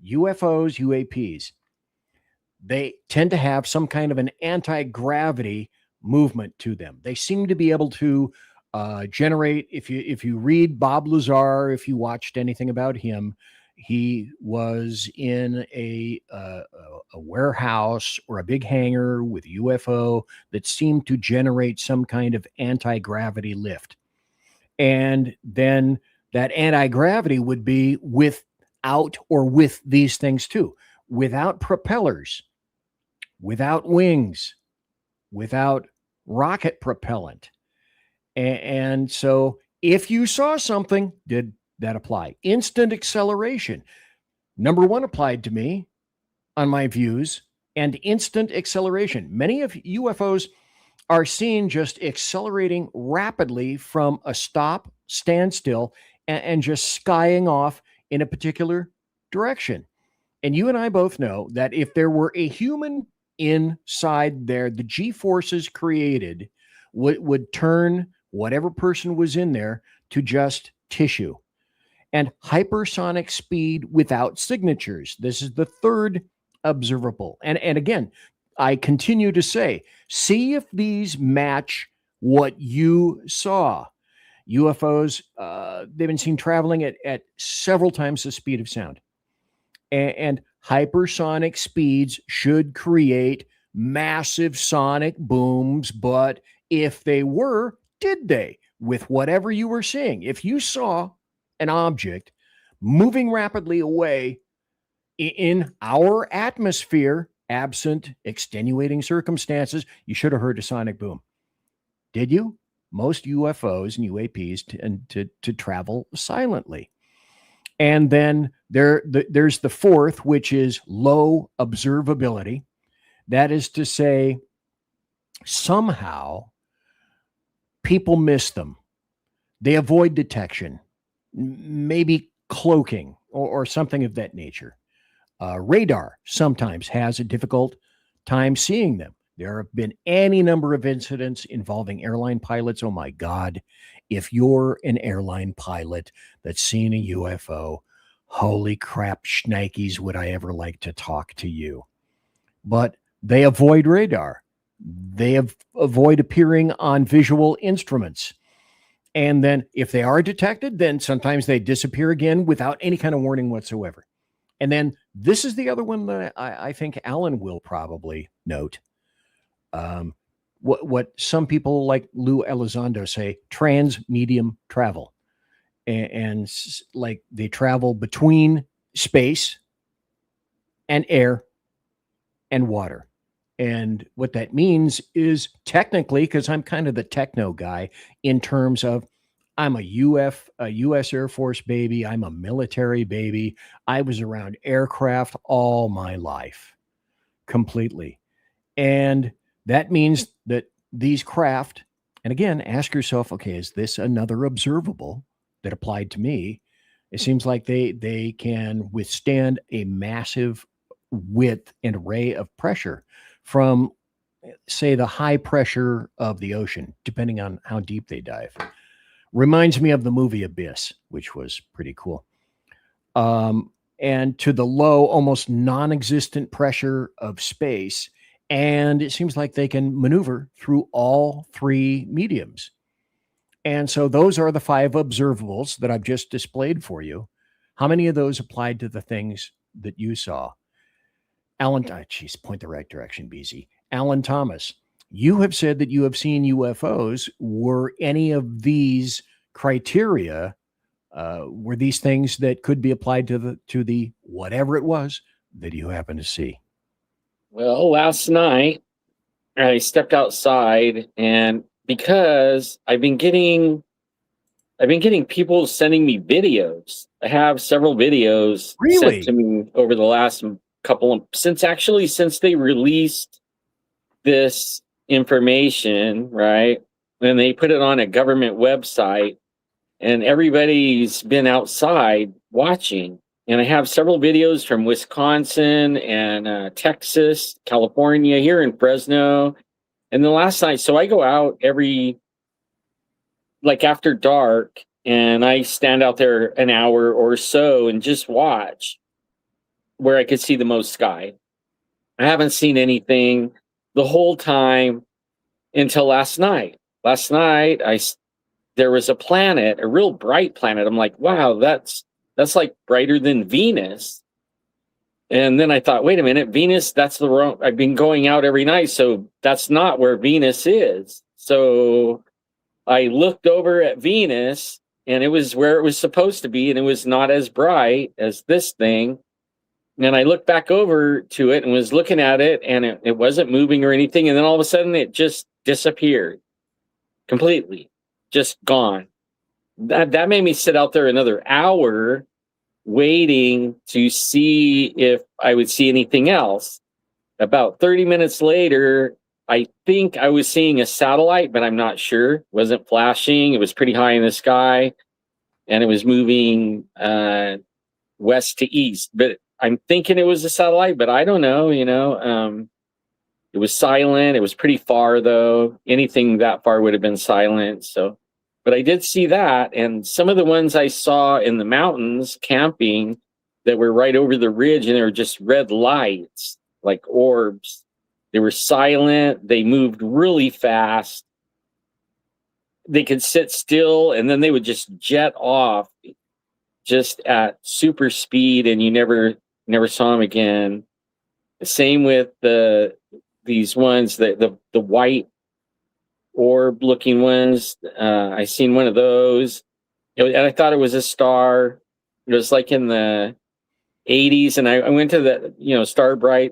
UFOs, UAPs. They tend to have some kind of an anti-gravity movement to them. They seem to be able to generate, if you read Bob Lazar, if you watched anything about him, he was in a warehouse or a big hangar with a UFO that seemed to generate some kind of anti-gravity lift. And then that anti-gravity would be without or with these things too, without propellers, without wings, without rocket propellant. And so if you saw something, did that apply? Instant acceleration. Number 1 applied to me on my views, and instant acceleration. Many of UFOs are seen just accelerating rapidly from a standstill, and just skying off in a particular direction. And you and I both know that if there were a human inside there, the G-forces created would turn whatever person was in there to just tissue. And hypersonic speed without signatures. This is the 3rd observable. And again, I continue to say, see if these match what you saw. UFOs, they've been seen traveling at several times the speed of sound. And hypersonic speeds should create massive sonic booms. But if they were, did they? With whatever you were seeing. If you saw an object moving rapidly away in our atmosphere, absent extenuating circumstances, you should have heard a sonic boom. Did you? Most UFOs and UAPs tend to travel silently. And then there's the 4th, which is low observability. That is to say, somehow people miss them. They avoid detection, maybe cloaking or something of that nature. Radar sometimes has a difficult time seeing them. There have been any number of incidents involving airline pilots. Oh my God. If you're an airline pilot that's seen a UFO, holy crap, shnikes, would I ever like to talk to you. But they avoid radar. They avoid appearing on visual instruments. And then if they are detected, then sometimes they disappear again without any kind of warning whatsoever. And then this is the other one that I think Alan will probably note. What some people like Lou Elizondo say, trans-medium travel. And like they travel between space and air and water. And what that means is technically, because I'm kind of the techno guy in terms of I'm a U.S. Air Force baby. I'm a military baby. I was around aircraft all my life, completely. And that means that these craft, and again, ask yourself, okay, is this another observable that applied to me? It seems like they can withstand a massive width and array of pressure from, say, the high pressure of the ocean, depending on how deep they dive. Reminds me of the movie Abyss, which was pretty cool. And to the low, almost non-existent pressure of space. And it seems like they can maneuver through all 3 mediums. And so those are the 5 observables that I've just displayed for you. How many of those applied to the things that you saw? Alan, point the right direction, BZ. Alan Thomas, you have said that you have seen UFOs. Were any of these criteria, were these things that could be applied to the whatever it was that you happen to see? Well, last night I stepped outside, and because I've been getting people sending me videos. I have several videos sent Really? to me over the last couple of since they released this information, right? And they put it on a government website, and everybody's been outside watching. And I have several videos from Wisconsin and Texas, California, here in Fresno. And the last night, so I go out like after dark, and I stand out there an hour or so and just watch where I could see the most sky. I haven't seen anything the whole time until last night. Last night, there was a planet, a real bright planet. I'm like, wow, that's like brighter than Venus. And then I thought, wait a minute, Venus, that's the wrong. I've been going out every night, so that's not where Venus is. So I looked over at Venus, and it was where it was supposed to be, and it was not as bright as this thing. And I looked back over to it and was looking at it, and it wasn't moving or anything. And then all of a sudden, it just disappeared completely, just gone. That made me sit out there another hour waiting to see if I would see anything else. About 30 minutes later, I think I was seeing a satellite, but I'm not sure. It wasn't flashing. It was pretty high in the sky, and it was moving west to east. But I'm thinking it was a satellite, but I don't know. It was silent. It was pretty far, though. Anything that far would have been silent. So, but I did see that, and some of the ones I saw in the mountains camping that were right over the ridge, and they were just red lights, like orbs. They were silent. They moved really fast. They could sit still, and then they would just jet off just at super speed, and you never saw them again. The same with these ones, the white orb looking ones. I seen one of those, and I thought it was a star. It was like in the 80s, and I went to the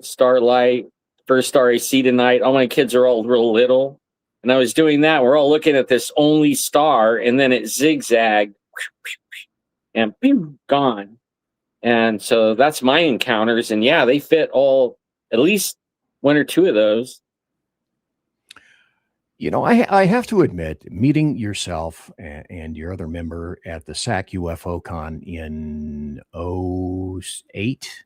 Starlight. First star I see tonight. All my kids are all real little, and I was doing that. We're all looking at this only star, and then it zigzagged and boom, gone. And so that's my encounters, and yeah, they fit at least one or two of those. I have to admit, meeting yourself and your other member at the SAC UFO Con in 08,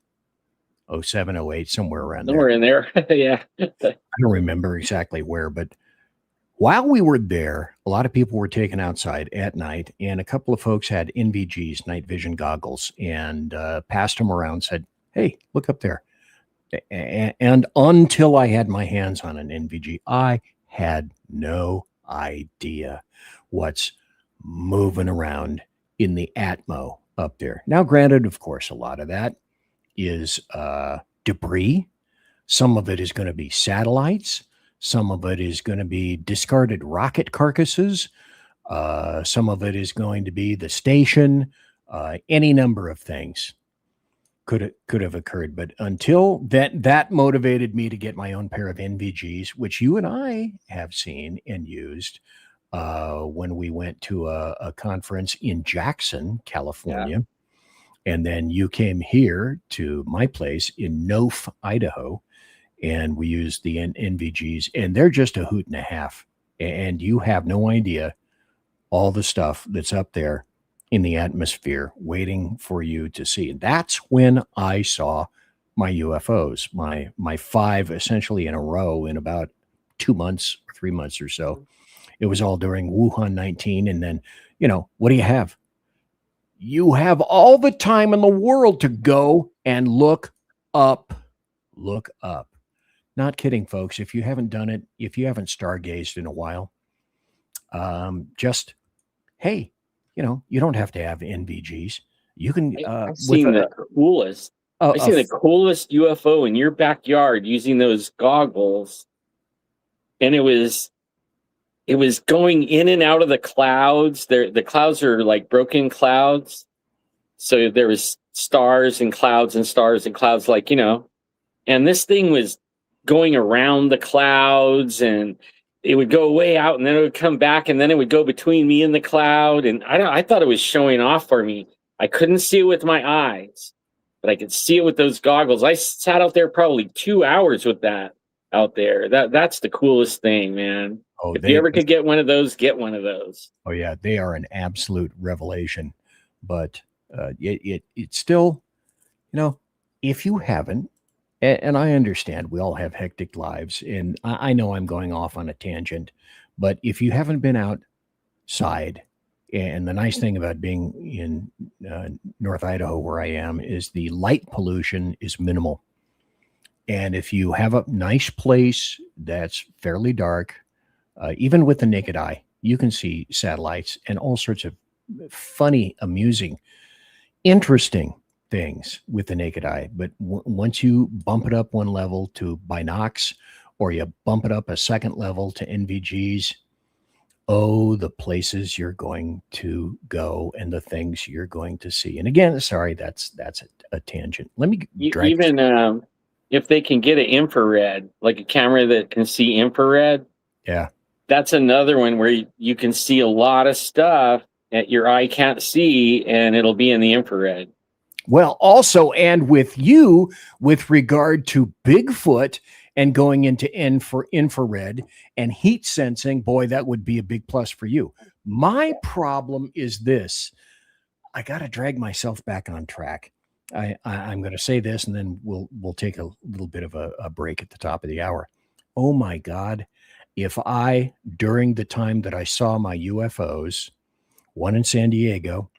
07, 08, somewhere around there. Somewhere in there. Yeah. I don't remember exactly where, but while we were there, a lot of people were taken outside at night, and a couple of folks had NVGs, night vision goggles, and passed them around, said, hey, look up there. And until I had my hands on an NVG, I had no idea what's moving around in the atmo up there. Now, granted, of course, a lot of that is debris. Some of it is going to be satellites. Some of it is going to be discarded rocket carcasses. Some of it is going to be the station. Any number of things could have occurred. But until that motivated me to get my own pair of NVGs, which you and I have seen and used when we went to a conference in Jackson, California. Yeah. And then you came here to my place in Nof, Idaho, and we used the NVGs, and they're just a hoot and a half. And you have no idea all the stuff that's up there in the atmosphere waiting for you to see. And that's when I saw my UFOs, my 5 essentially in a row in about 2 months, 3 months or so. It was all during Wuhan 19. And then, what do you have? You have all the time in the world to go and look up. Look up. Not kidding, folks. If you haven't done it, if you haven't stargazed in a while, hey, you don't have to have NVGs. You can. I've seen the coolest. I've seen the coolest UFO in your backyard using those goggles, and it was going in and out of the clouds. The clouds are like broken clouds, so there was stars and clouds and stars and clouds, and this thing was going around the clouds, and it would go way out and then it would come back and then it would go between me and the cloud. And I thought it was showing off for me. I couldn't see it with my eyes, but I could see it with those goggles. I sat out there probably 2 hours with that out there. That's the coolest thing, man. Oh, If you ever could get one of those, get one of those. Oh yeah, they are an absolute revelation. But it's still, if you haven't, and I understand we all have hectic lives, and I know I'm going off on a tangent, but if you haven't been outside, and the nice thing about being in North Idaho, where I am, is the light pollution is minimal. And if you have a nice place that's fairly dark, even with the naked eye, you can see satellites and all sorts of funny, amusing, interesting things with the naked eye. But once you bump it up one level to binocs, or you bump it up a second level to NVGs, oh, the places you're going to go and the things you're going to see. And again, sorry, that's a tangent. Let me even if they can get an infrared, like a camera that can see infrared. Yeah. That's another one where you can see a lot of stuff that your eye can't see, and it'll be in the infrared. Well, also, and with you, with regard to Bigfoot and going into infrared and heat sensing, boy, that would be a big plus for you. My problem is this. I got to drag myself back on track. I'm going to say this, and then we'll take a little bit of a break at the top of the hour. Oh, my God. If during the time that I saw my UFOs, one in San Diego,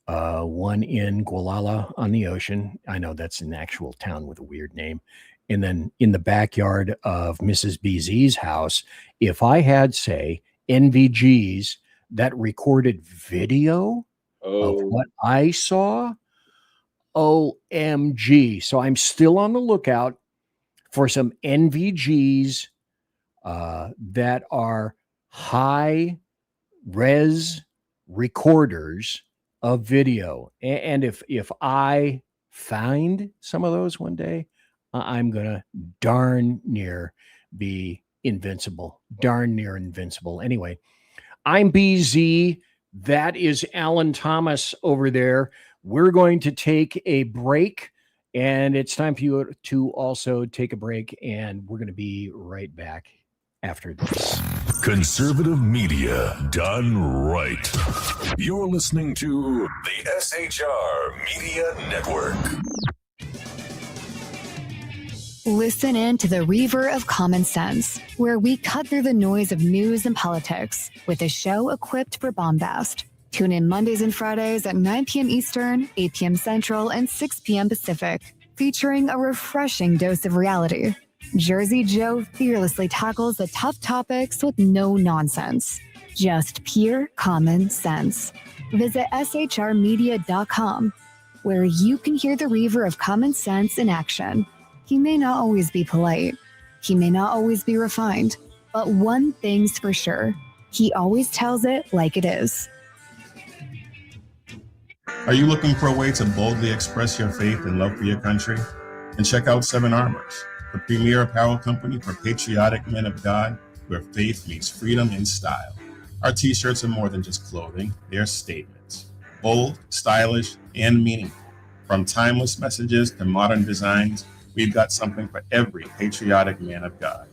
one in Gualala on the ocean, I know that's an actual town with a weird name, and then in the backyard of Mrs. BZ's house, if I had, say, NVGs that recorded video of what I saw, OMG. So I'm still on the lookout for some NVGs that are high res recorders of video. And if I find some of those one day, I'm going to darn near be invincible. Darn near invincible. Anyway, I'm BZ. That is Alan Thomas over there. We're going to take a break, and it's time for you to also take a break, and we're going to be right back after this. Conservative media done right. You're listening to the SHR Media Network. Listen in to the Reaver of Common Sense, where we cut through the noise of news and politics with a show equipped for bombast. Tune in Mondays and Fridays at 9 p.m. Eastern, 8 p.m. Central, and 6 p.m. Pacific, featuring a refreshing dose of reality. Jersey Joe fearlessly tackles the tough topics with no nonsense. Just pure common sense. Visit shrmedia.com, where you can hear the Reaver of Common Sense in action. He may not always be polite. He may not always be refined. But one thing's for sure. He always tells it like it is. Are you looking for a way to boldly express your faith and love for your country? Then check out Seven Armors, the premier apparel company for patriotic men of God, where faith meets freedom in style. Our t-shirts are more than just clothing, they're statements. Bold, stylish, and meaningful. From timeless messages to modern designs, we've got something for every patriotic man of God.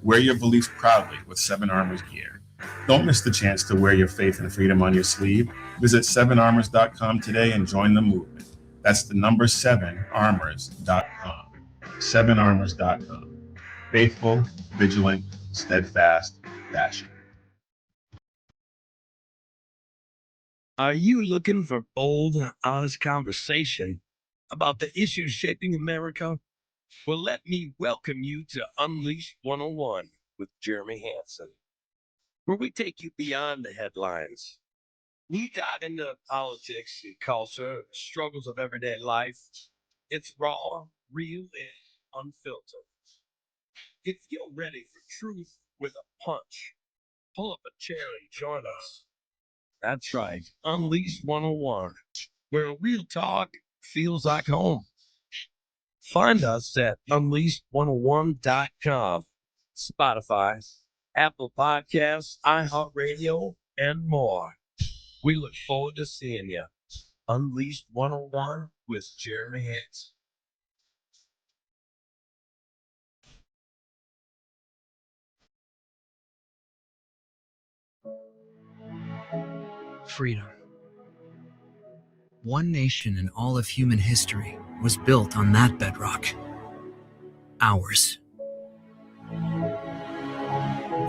Wear your beliefs proudly with Seven Armors gear. Don't miss the chance to wear your faith and freedom on your sleeve. Visit 7armors.com today and join the movement. That's the number 7armors.com. 7armors.com. Faithful, vigilant, steadfast, passion. Are you looking for bold, honest conversation about the issues shaping America? Well, let me welcome you to Unleashed 101 with Jeremy Hansen, where we take you beyond the headlines. We dive into politics and culture, struggles of everyday life. It's raw, real, and unfiltered. If you're ready for truth with a punch, pull up a chair and join us. That's right, Unleashed 101, where real talk feels like home. Find us at unleashed101.com, Spotify, Apple Podcasts, iHeartRadio, and more. We look forward to seeing you. Unleashed 101 with Jeremy Hicks. Freedom. One nation in all of human history was built on that bedrock. Ours.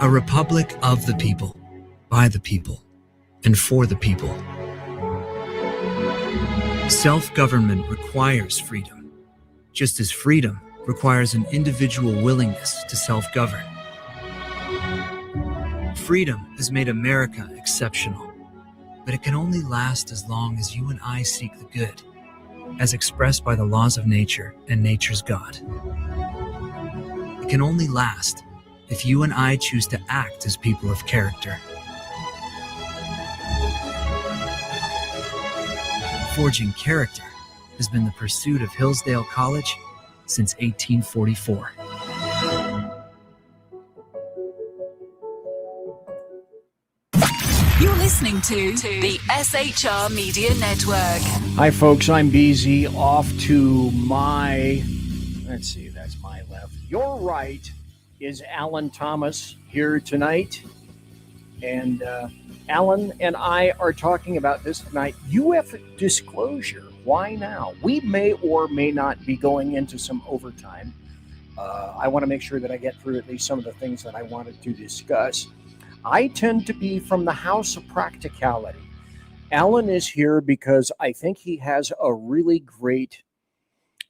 A republic of the people, by the people, and for the people. Self-government requires freedom, just as freedom requires an individual willingness to self-govern. Freedom has made America exceptional, but it can only last as long as you and I seek the good, as expressed by the laws of nature and nature's God. It can only last if you and I choose to act as people of character. Forging character has been the pursuit of Hillsdale College since 1844. You're listening to the SHR Media Network. Hi, folks. I'm BZ. Off to my, let's see, that's my left. Your right is Alan Thomas here tonight. And Alan and I are talking about this tonight. UFO Disclosure. Why now? We may or may not be going into some overtime. I want to make sure that I get through at least some of the things that I wanted to discuss. I tend to be from the house of practicality. Alan is here because I think he has a really great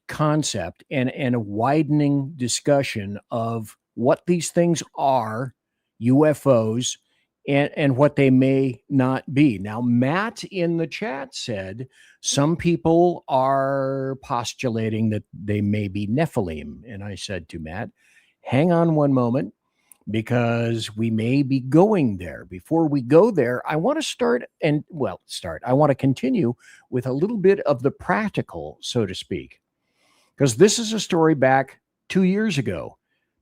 concept and a widening discussion of what these things are, UFOs, and what they may not be. Now, Matt in the chat said some people are postulating that they may be Nephilim. And I said to Matt, hang on one moment, because we may be going there. Before we go there, I want to I want to continue with a little bit of the practical, so to speak, because this is a story back 2 years ago.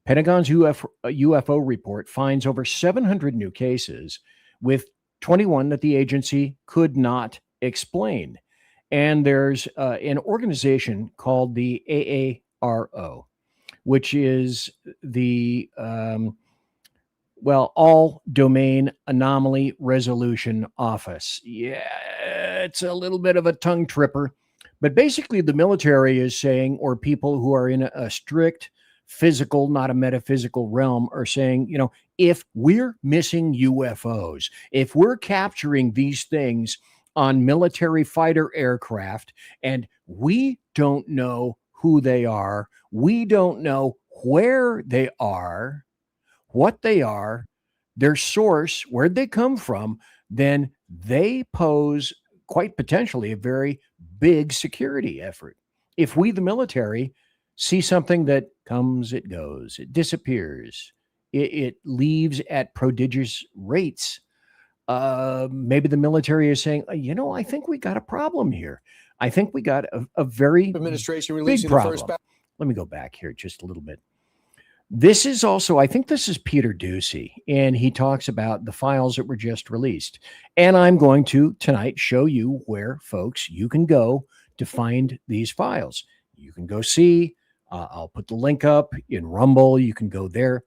Pentagon's UFO report finds over 700 new cases, with 21 that the agency could not explain. And there's an organization called the AARO, which is the All Domain Anomaly Resolution Office. Yeah, it's a little bit of a tongue tripper, but basically the military is saying, or people who are in a strict physical, not a metaphysical realm, are saying, if we're missing UFOs, if we're capturing these things on military fighter aircraft and we don't know who they are, we don't know where they are, what they are, their source, where'd they come from, then they pose quite potentially a very big security effort. If we, the military, see something that comes, it goes, it disappears, it leaves at prodigious rates, maybe the military is saying, I think we got a problem here. I think we got a very administration big releasing problem. the first Let me go back here just a little bit. This is also, I think this is Peter Ducey, and he talks about the files that were just released. And I'm going to tonight show you where, folks, you can go to find these files. You can go see, I'll put the link up in Rumble. You can go there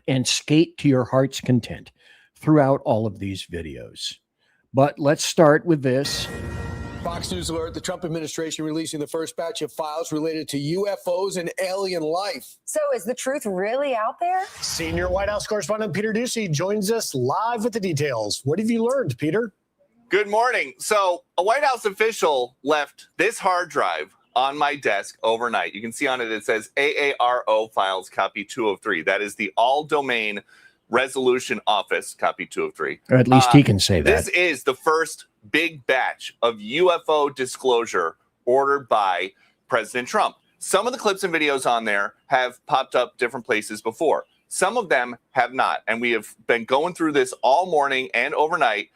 and skate to your heart's content throughout all of these videos. But let's start with this. Fox News alert, the Trump administration releasing the first batch of files related to UFOs and alien life. So is the truth really out there? Senior White House correspondent Peter Ducey joins us live with the details. What have you learned, Peter? Good morning. So a White House official left this hard drive on my desk overnight. You can see on it, it says AARO files copy 203. That is the All Domain Resolution Office copy 203. Or at least he can say that. This is the first big batch of UFO disclosure ordered by President Trump. Some of the clips and videos on there have popped up different places before. Some of them have not. And we have been going through this all morning and overnight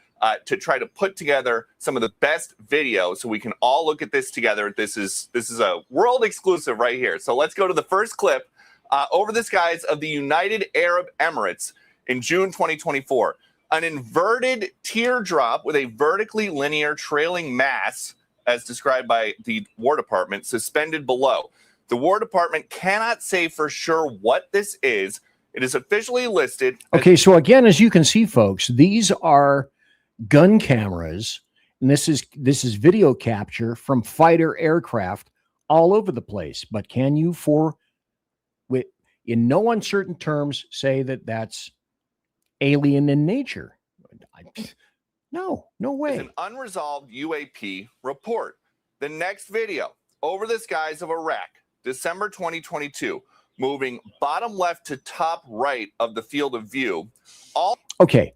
to try to put together some of the best videos so we can all look at this together. This is a world exclusive right here. So let's go to the first clip over the skies of the United Arab Emirates in June 2024. An inverted teardrop with a vertically linear trailing mass, as described by the War Department, suspended below. The War Department cannot say for sure what this is. It is officially listed. Okay, so again, as you can see, folks, these are gun cameras, and this is video capture from fighter aircraft all over the place. But can you, in no uncertain terms, say that that's alien in nature? No way. It's an unresolved UAP report. The next video, over the skies of Iraq, December 2022, moving bottom left to top right of the field of view. Okay.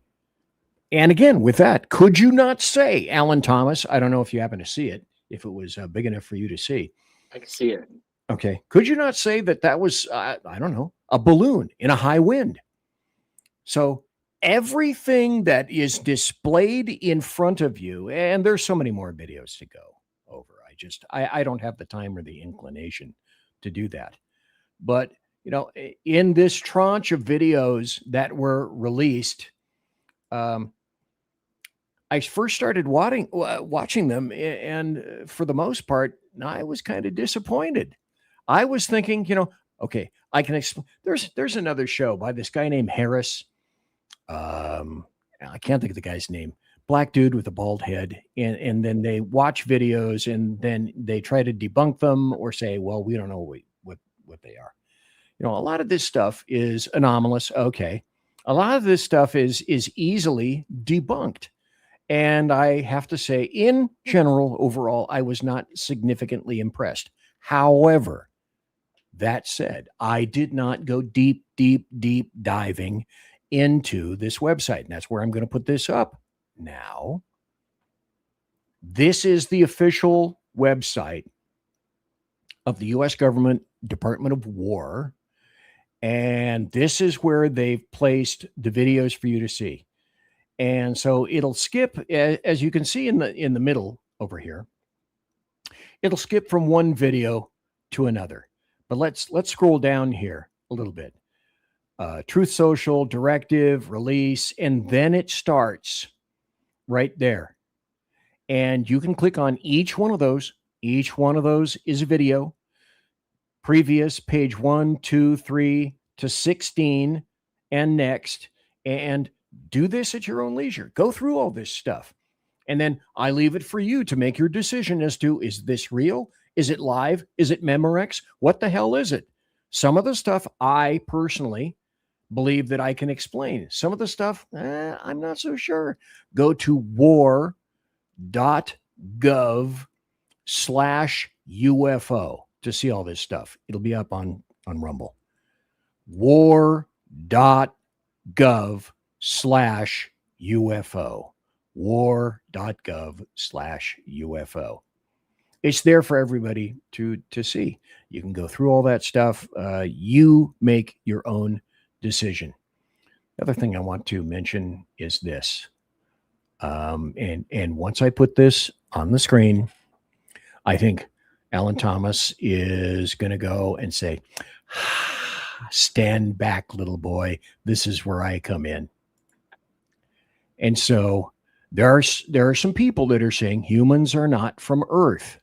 And again, with that, could you not say, Alan Thomas, I don't know if you happen to see it, if it was big enough for you to see. I can see it. Okay. Could you not say that was, I don't know, a balloon in a high wind? So everything that is displayed in front of you, and there's so many more videos to go over. I don't have the time or the inclination to do that. But, in this tranche of videos that were released, I first started watching them, and for the most part, I was kind of disappointed. I was thinking, okay, I can explain. There's another show by this guy named Harris. I can't think of the guy's name. Black dude with a bald head, and then they watch videos, and then they try to debunk them or say, well, we don't know what they are. A lot of this stuff is anomalous. Okay. A lot of this stuff is easily debunked. And I have to say, in general, overall, I was not significantly impressed. However, that said, I did not go deep diving into this website. And that's where I'm going to put this up now. This is the official website of the U.S. government Department of War. And this is where they've placed the videos for you to see. And so it'll skip, as you can see in the middle over here, it'll skip from one video to another. But let's scroll down here a little bit. Truth Social, directive, release, and then it starts right there. And you can click on each one of those. Each one of those is a video. Previous, page 1, 2, 3 to 16, and next. And do this at your own leisure. Go through all this stuff. And then I leave it for you to make your decision as to, is this real? Is it live? Is it Memorex? What the hell is it? Some of the stuff I personally believe that I can explain. Some of the stuff, I'm not so sure. Go to war.gov/UFO to see all this stuff. It'll be up on Rumble. war.gov/UFO. war.gov/UFO. It's there for everybody to see. You can go through all that stuff. You make your own decision. The other thing I want to mention is this. And once I put this on the screen, I think Alan Thomas is going to go and say, stand back, little boy. This is where I come in. And so there are some people that are saying humans are not from Earth.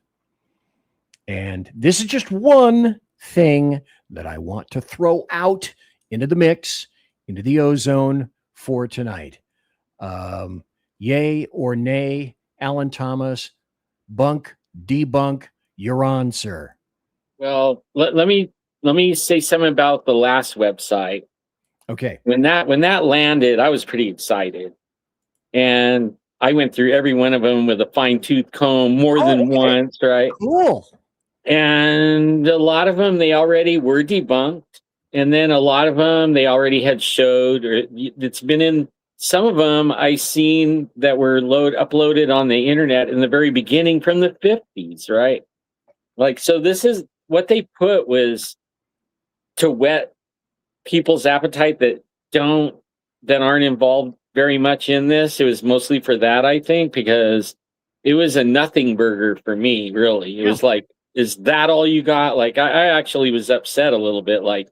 And this is just one thing that I want to throw out into the mix, into the ozone for tonight. Yay or nay, Alan Thomas, bunk, debunk, you're on, sir. Well, let me say something about the last website. Okay. When that landed, I was pretty excited. And I went through every one of them with a fine-tooth comb more than once, right? Cool. And a lot of them, they already were debunked. And then a lot of them, they already had showed, or it's been in some of them I seen that were uploaded on the internet in the very beginning from the 50s, right? Like, so this is what they put was to whet people's appetite that aren't involved very much in this. It was mostly for that, I think, because it was a nothing burger for me, really. It was like, is that all you got? Like, I actually was upset a little bit, like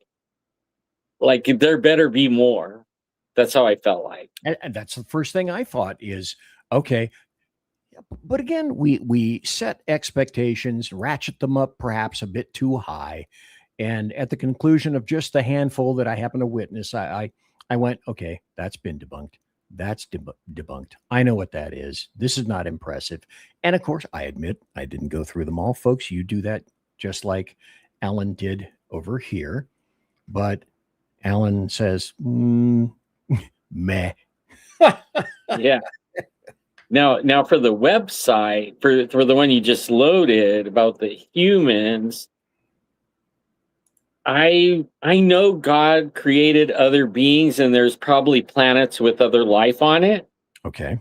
there better be more. That's how I felt like. And that's the first thing I thought is, okay. But again, we set expectations, ratchet them up perhaps a bit too high. And at the conclusion of just the handful that I happen to witness, I went, okay, that's been debunked. That's debunked. I know what that is. This is not impressive. And of course, I admit I didn't go through them all, folks. You do that just like Alan did over here. But Alan says, meh. Yeah. Now for the website, for the one you just loaded about the humans, I know God created other beings and there's probably planets with other life on it. Okay.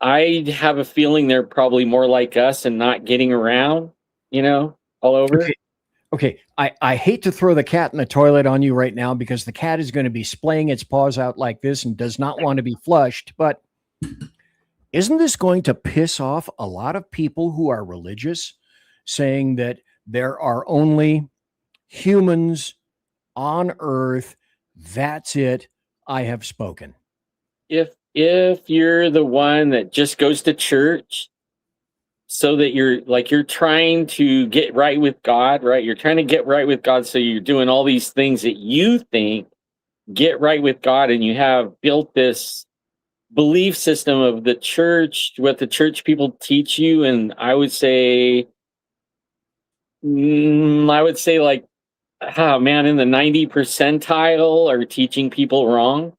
I have a feeling they're probably more like us and not getting around, all over. Okay. I hate to throw the cat in the toilet on you right now because the cat is going to be splaying its paws out like this and does not want to be flushed. But isn't this going to piss off a lot of people who are religious, saying that there are only humans on Earth? That's it. I have spoken. If you're the one that just goes to church so that you're trying to get right with God, right? You're trying to get right with God. So you're doing all these things that you think get right with God, and you have built this belief system of the church, what the church people teach you. And I would say like, oh man, in the 90 percentile are teaching people wrong.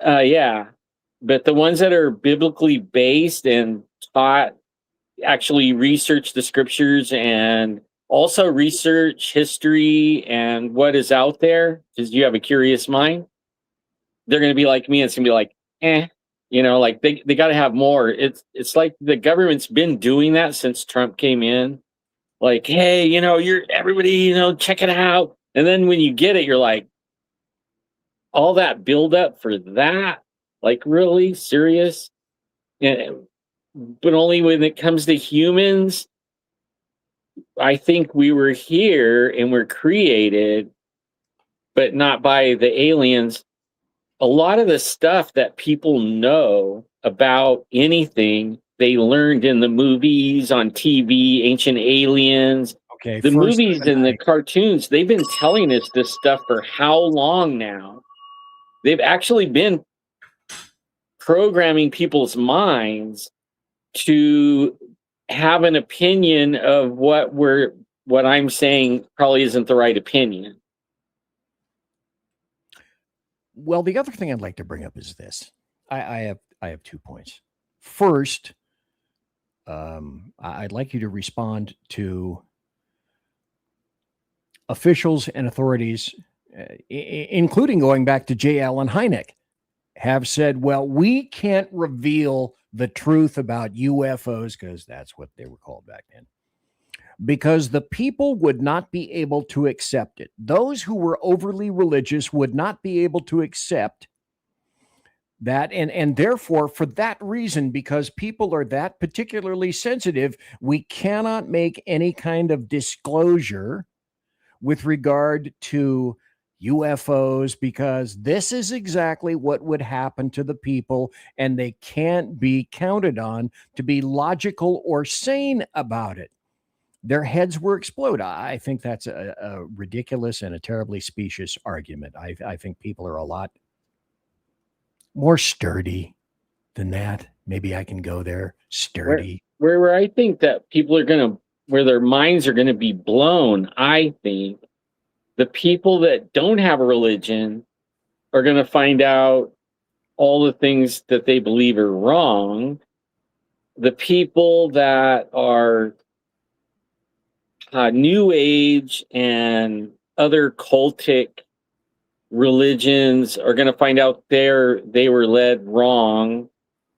Yeah. But the ones that are biblically based and taught, actually research the scriptures and also research history and what is out there, because you have a curious mind, they're going to be like me. It's going to be like, like they got to have more. It's like the government's been doing that since Trump came in. Like, hey, you're everybody, check it out. And then when you get it, you're like, all that build up for that, like really serious. But only when it comes to humans, I think we were here and we're created, but not by the aliens. A lot of the stuff that people know about anything, they learned in the movies, on TV, Ancient Aliens. Okay. The movies and the cartoons, they've been telling us this stuff for how long now? They've actually been programming people's minds to have an opinion of what I'm saying probably isn't the right opinion. Well, the other thing I'd like to bring up is this. I have 2 points. First, I'd like you to respond to officials and authorities, including going back to J. Allen Hynek, have said, well, we can't reveal the truth about UFOs, because that's what they were called back then, because the people would not be able to accept it. Those who were overly religious would not be able to accept that. And therefore, for that reason, because people are that particularly sensitive, we cannot make any kind of disclosure with regard to UFOs, because this is exactly what would happen to the people, and they can't be counted on to be logical or sane about it. Their heads will explode. I think that's a ridiculous and a terribly specious argument. I think people are a lot more sturdy than that. Maybe I can go there. Sturdy. Where I think that people are where their minds are going to be blown, I think the people that don't have a religion are going to find out all the things that they believe are wrong. The people that are New Age and other cultic religions are going to find out they were led wrong,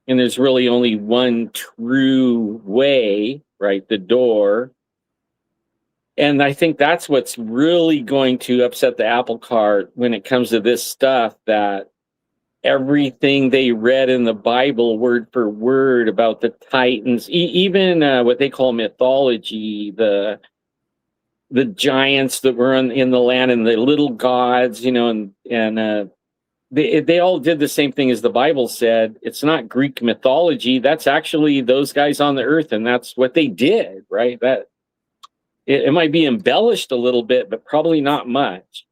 and there's really only one true way, right? The door. And I think that's what's really going to upset the apple cart when it comes to this stuff, that everything they read in the Bible word for word about the Titans, even what they call mythology, the giants that were in the land and the little gods, and they all did the same thing as the Bible said. It's not Greek mythology. That's actually those guys on the earth, and that's what they did, right? That it might be embellished a little bit, but probably not much.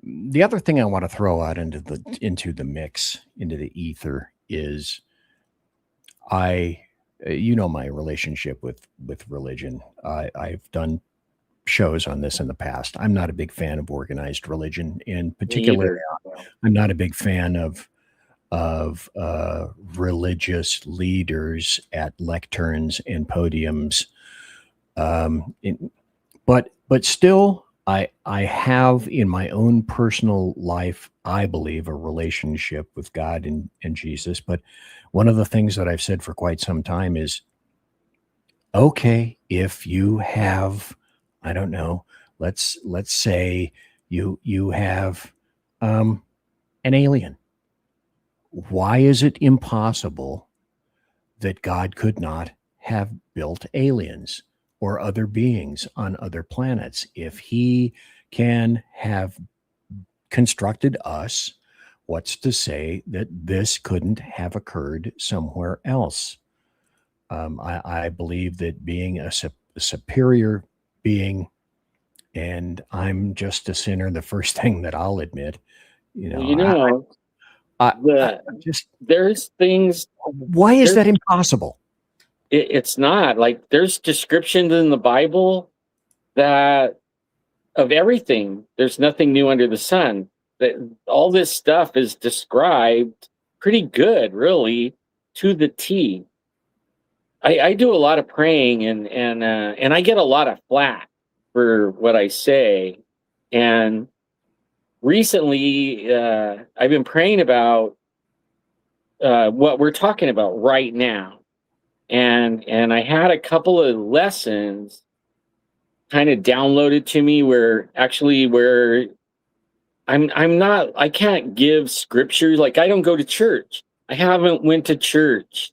The other thing I want to throw out into the mix, into the ether, is my relationship with religion. I've done shows on this in the past. I'm not a big fan of organized religion, in particular. I'm not a big fan of religious leaders at lecterns and podiums. But still, I have in my own personal life, I believe, a relationship with God and Jesus. But one of the things that I've said for quite some time is, okay, if you have, I don't know, let's say you have an alien. Why is it impossible that God could not have built aliens or other beings on other planets? If he can have constructed us, what's to say that this couldn't have occurred somewhere else? I believe that being a superior being, and I'm just a sinner, the first thing that I'll admit, there's things. Why is that impossible? It's not. Like, there's descriptions in the Bible that of everything. There's nothing new under the sun. That all this stuff is described pretty good, really, to the T. I do a lot of praying, and I get a lot of flack for what I say. And recently, I've been praying about what we're talking about right now, and I had a couple of lessons kind of downloaded to me where I can't give scripture. Like, I don't go to church. I haven't went to church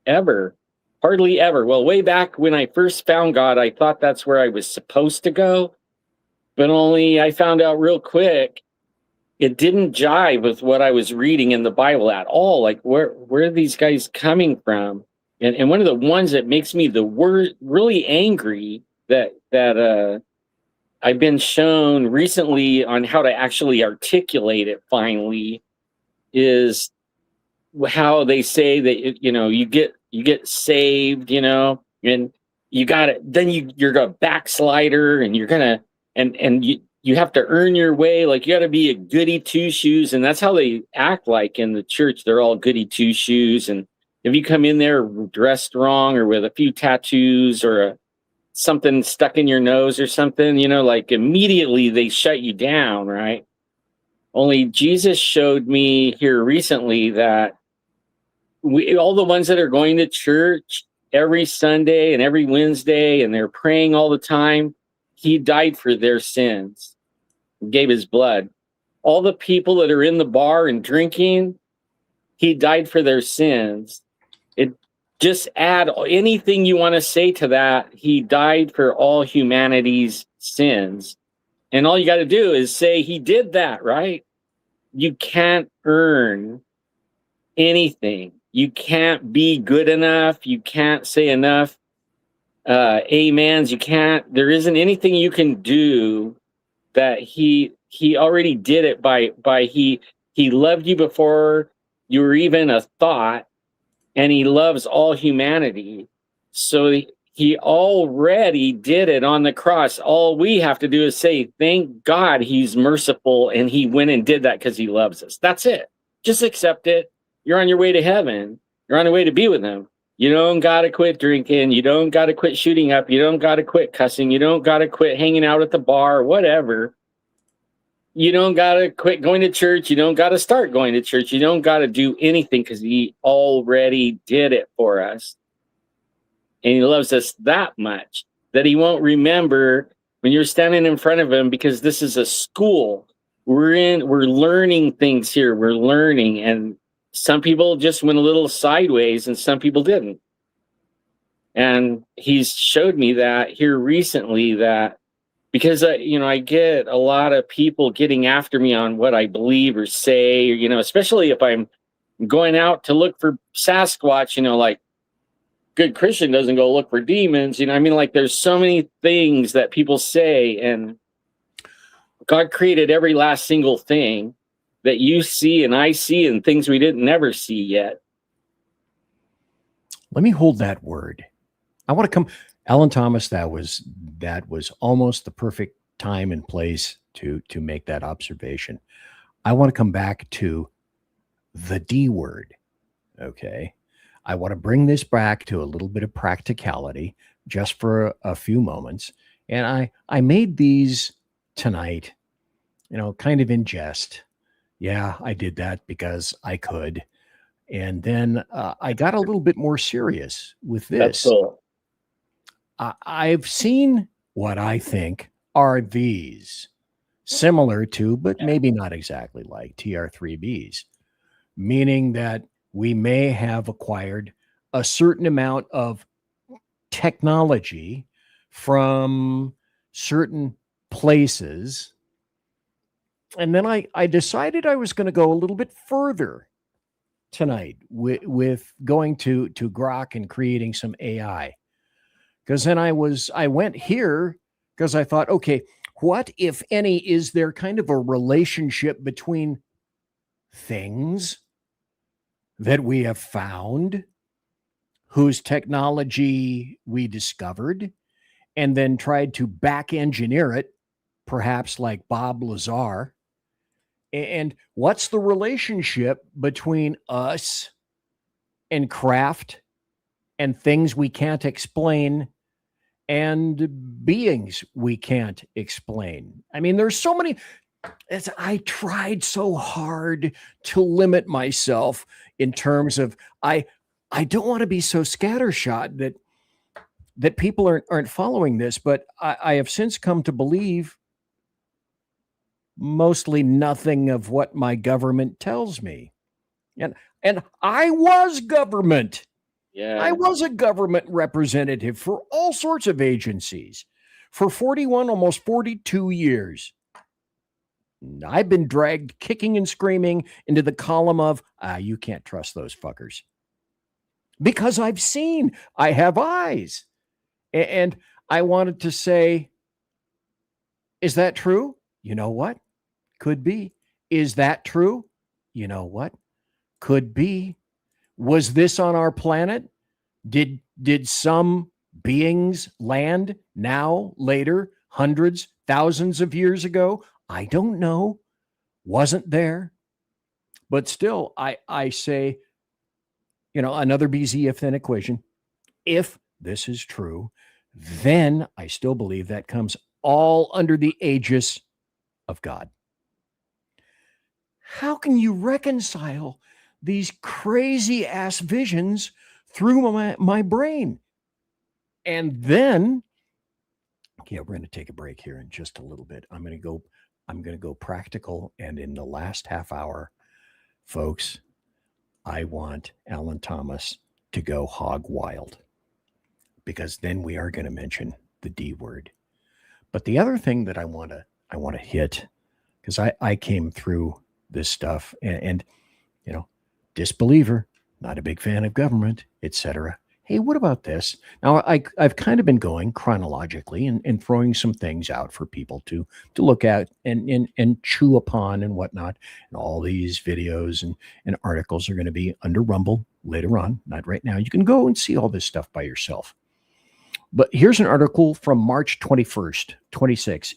ever. Hardly ever. Well, way back when I first found God, I thought that's where I was supposed to go, but only I found out real quick it didn't jive with what I was reading in the Bible at all. Like, where are these guys coming from? And one of the ones that makes me really angry that I've been shown recently on how to actually articulate it finally is how they say that you get saved, and you got it. Then you're a backslider, and you're gonna and you have to earn your way. Like, you got to be a goody two shoes, and that's how they act like in the church. They're all goody two shoes, and if you come in there dressed wrong or with a few tattoos or something stuck in your nose or something, like, immediately they shut you down, right? Only Jesus showed me here recently that all the ones that are going to church every Sunday and every Wednesday and they're praying all the time, he died for their sins, gave his blood. All the people that are in the bar and drinking, he died for their sins. It just add anything you want to say to that. He died for all humanity's sins. And all you got to do is say he did that, right? You can't earn anything. You can't be good enough. You can't say enough amens. There isn't anything you can do that he already did it by he loved you before you were even a thought, and he loves all humanity. So he already did it on the cross. All we have to do is say, thank God he's merciful, and he went and did that because he loves us. That's it. Just accept it. You're on your way to heaven. You're on your way to be with him. You don't got to quit drinking. You don't got to quit shooting up. You don't got to quit cussing. You don't got to quit hanging out at the bar, whatever. You don't got to quit going to church. You don't got to start going to church. You don't got to do anything because he already did it for us. And he loves us that much that he won't remember when you're standing in front of him, because this is a school. we're learning things here. We're learning, and some people just went a little sideways and some people didn't. And he's showed me that here recently, that because I get a lot of people getting after me on what I believe or say, or, especially if I'm going out to look for Sasquatch, like good Christian doesn't go look for demons. Like there's so many things that people say, and God created every last single thing that you see and I see, and things we didn't never see yet. Let me hold that word. I want to come, Alan Thomas. That was almost the perfect time and place to make that observation. I want to come back to the D word. Okay. I want to bring this back to a little bit of practicality just for a few moments. And I made these tonight, kind of in jest. Yeah, I did that because I could. And then I got a little bit more serious with this. That's cool. I've seen what I think are these, similar to, but maybe not exactly like TR3Bs, meaning that we may have acquired a certain amount of technology from certain places. And then I decided I was going to go a little bit further tonight with going to Grok and creating some AI. Because then I went here because I thought, okay, what, if any, is there kind of a relationship between things that we have found, whose technology we discovered, and then tried to back engineer it, perhaps like Bob Lazar? And what's the relationship between us and craft and things we can't explain and beings we can't explain? There's so many. I tried so hard to limit myself in terms of I don't want to be so scattershot that people aren't following this, but I have since come to believe mostly nothing of what my government tells me. And I was government. Yeah. I was a government representative for all sorts of agencies for 41, almost 42 years. I've been dragged kicking and screaming into the column of, you can't trust those fuckers. Because I've seen, I have eyes. And I wanted to say, is that true? You know what? Could be. Is that true? You know what? Could be. Was this on our planet? Did some beings land now, later, hundreds, thousands of years ago? I don't know. Wasn't there. But still, I say, another BZ if then equation. If this is true, then I still believe that comes all under the aegis of God. How can you reconcile these crazy ass visions through my brain? And then, we're going to take a break here in just a little bit. I'm going to go practical. And in the last half hour, folks, I want Alan Thomas to go hog wild, because then we are going to mention the D word. But the other thing that I want to hit, because I came through this stuff and disbeliever, not a big fan of government, etc. Hey, what about this? Now, I've kind of been going chronologically and throwing some things out for people to look at and chew upon and whatnot. And all these videos and articles are going to be under Rumble later on, not right now. You can go and see all this stuff by yourself. But here's an article from March 21st, 26.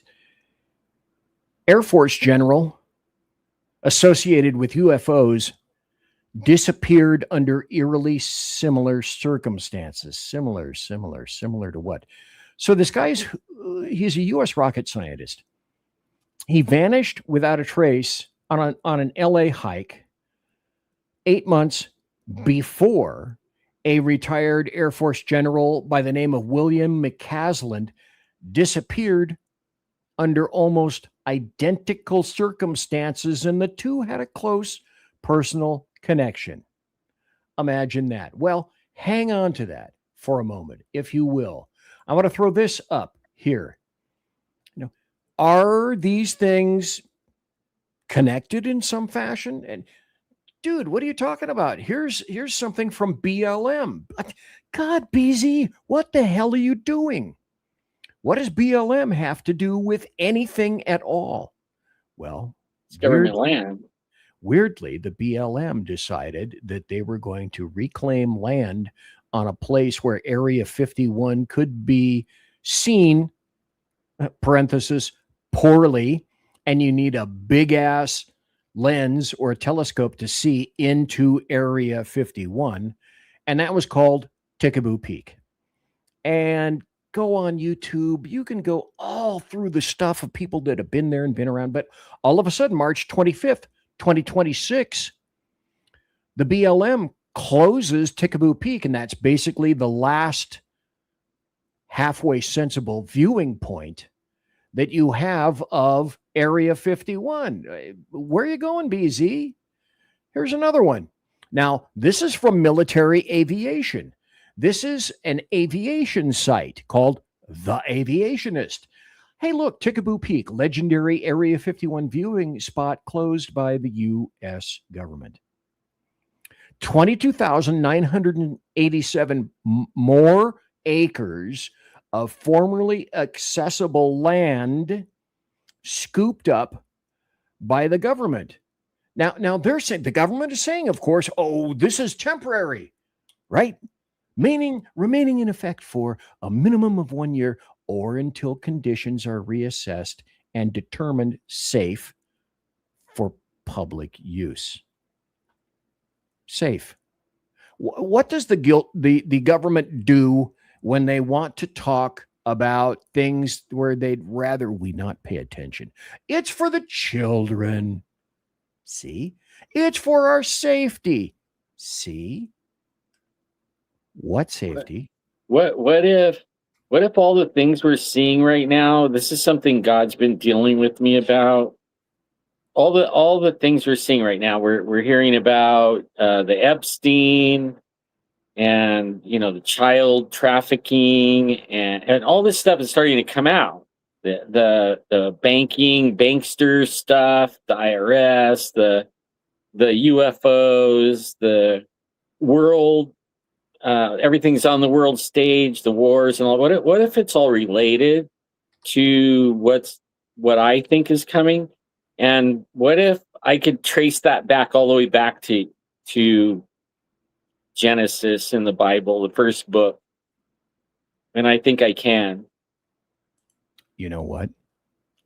Air Force General associated with UFOs disappeared under eerily similar circumstances. Similar to what? So this guy's, he's a U.S. rocket scientist. He vanished without a trace on an LA hike 8 months before a retired Air Force general by the name of William McCasland disappeared under almost identical circumstances, and the two had a close personal connection. Imagine that. Well, hang on to that for a moment, if you will. I want to throw this up here. Are these things connected in some fashion? And dude, what are you talking about? Here's something from BLM. God, BZ, what the hell are you doing? What does BLM have to do with anything at all? Well, it's government land. Weirdly, the BLM decided that they were going to reclaim land on a place where Area 51 could be seen, parenthesis, poorly, and you need a big ass lens or a telescope to see into Area 51. And that was called Tickaboo Peak. And go on YouTube. You can go all through the stuff of people that have been there and been around. But all of a sudden, March 25th, 2026, the BLM closes Tickaboo Peak. And that's basically the last halfway sensible viewing point that you have of Area 51. Where are you going, BZ? Here's another one. Now, this is from military aviation. This is an aviation site called The Aviationist. Hey, look, Tickaboo Peak, legendary Area 51 viewing spot closed by the U.S. government. 22,987 more acres of formerly accessible land scooped up by the government. Now they're saying, the government is saying, of course, oh, this is temporary, right? Meaning remaining in effect for a minimum of 1 year or until conditions are reassessed and determined safe for public use. Safe. What does the government do when they want to talk about things where they'd rather we not pay attention? It's for the children. See? It's for our safety. See? What safety? What if all the things we're seeing right now, this is something God's been dealing with me about. All the things we're seeing right now, we're hearing about the Epstein and the child trafficking and all this stuff is starting to come out. The banking, bankster stuff, the IRS, the UFOs, the world, everything's on the world stage, the wars and all. What if it's all related to what I think is coming? And what if I could trace that back all the way back to Genesis in the Bible, the first book? And I think I can. You know what?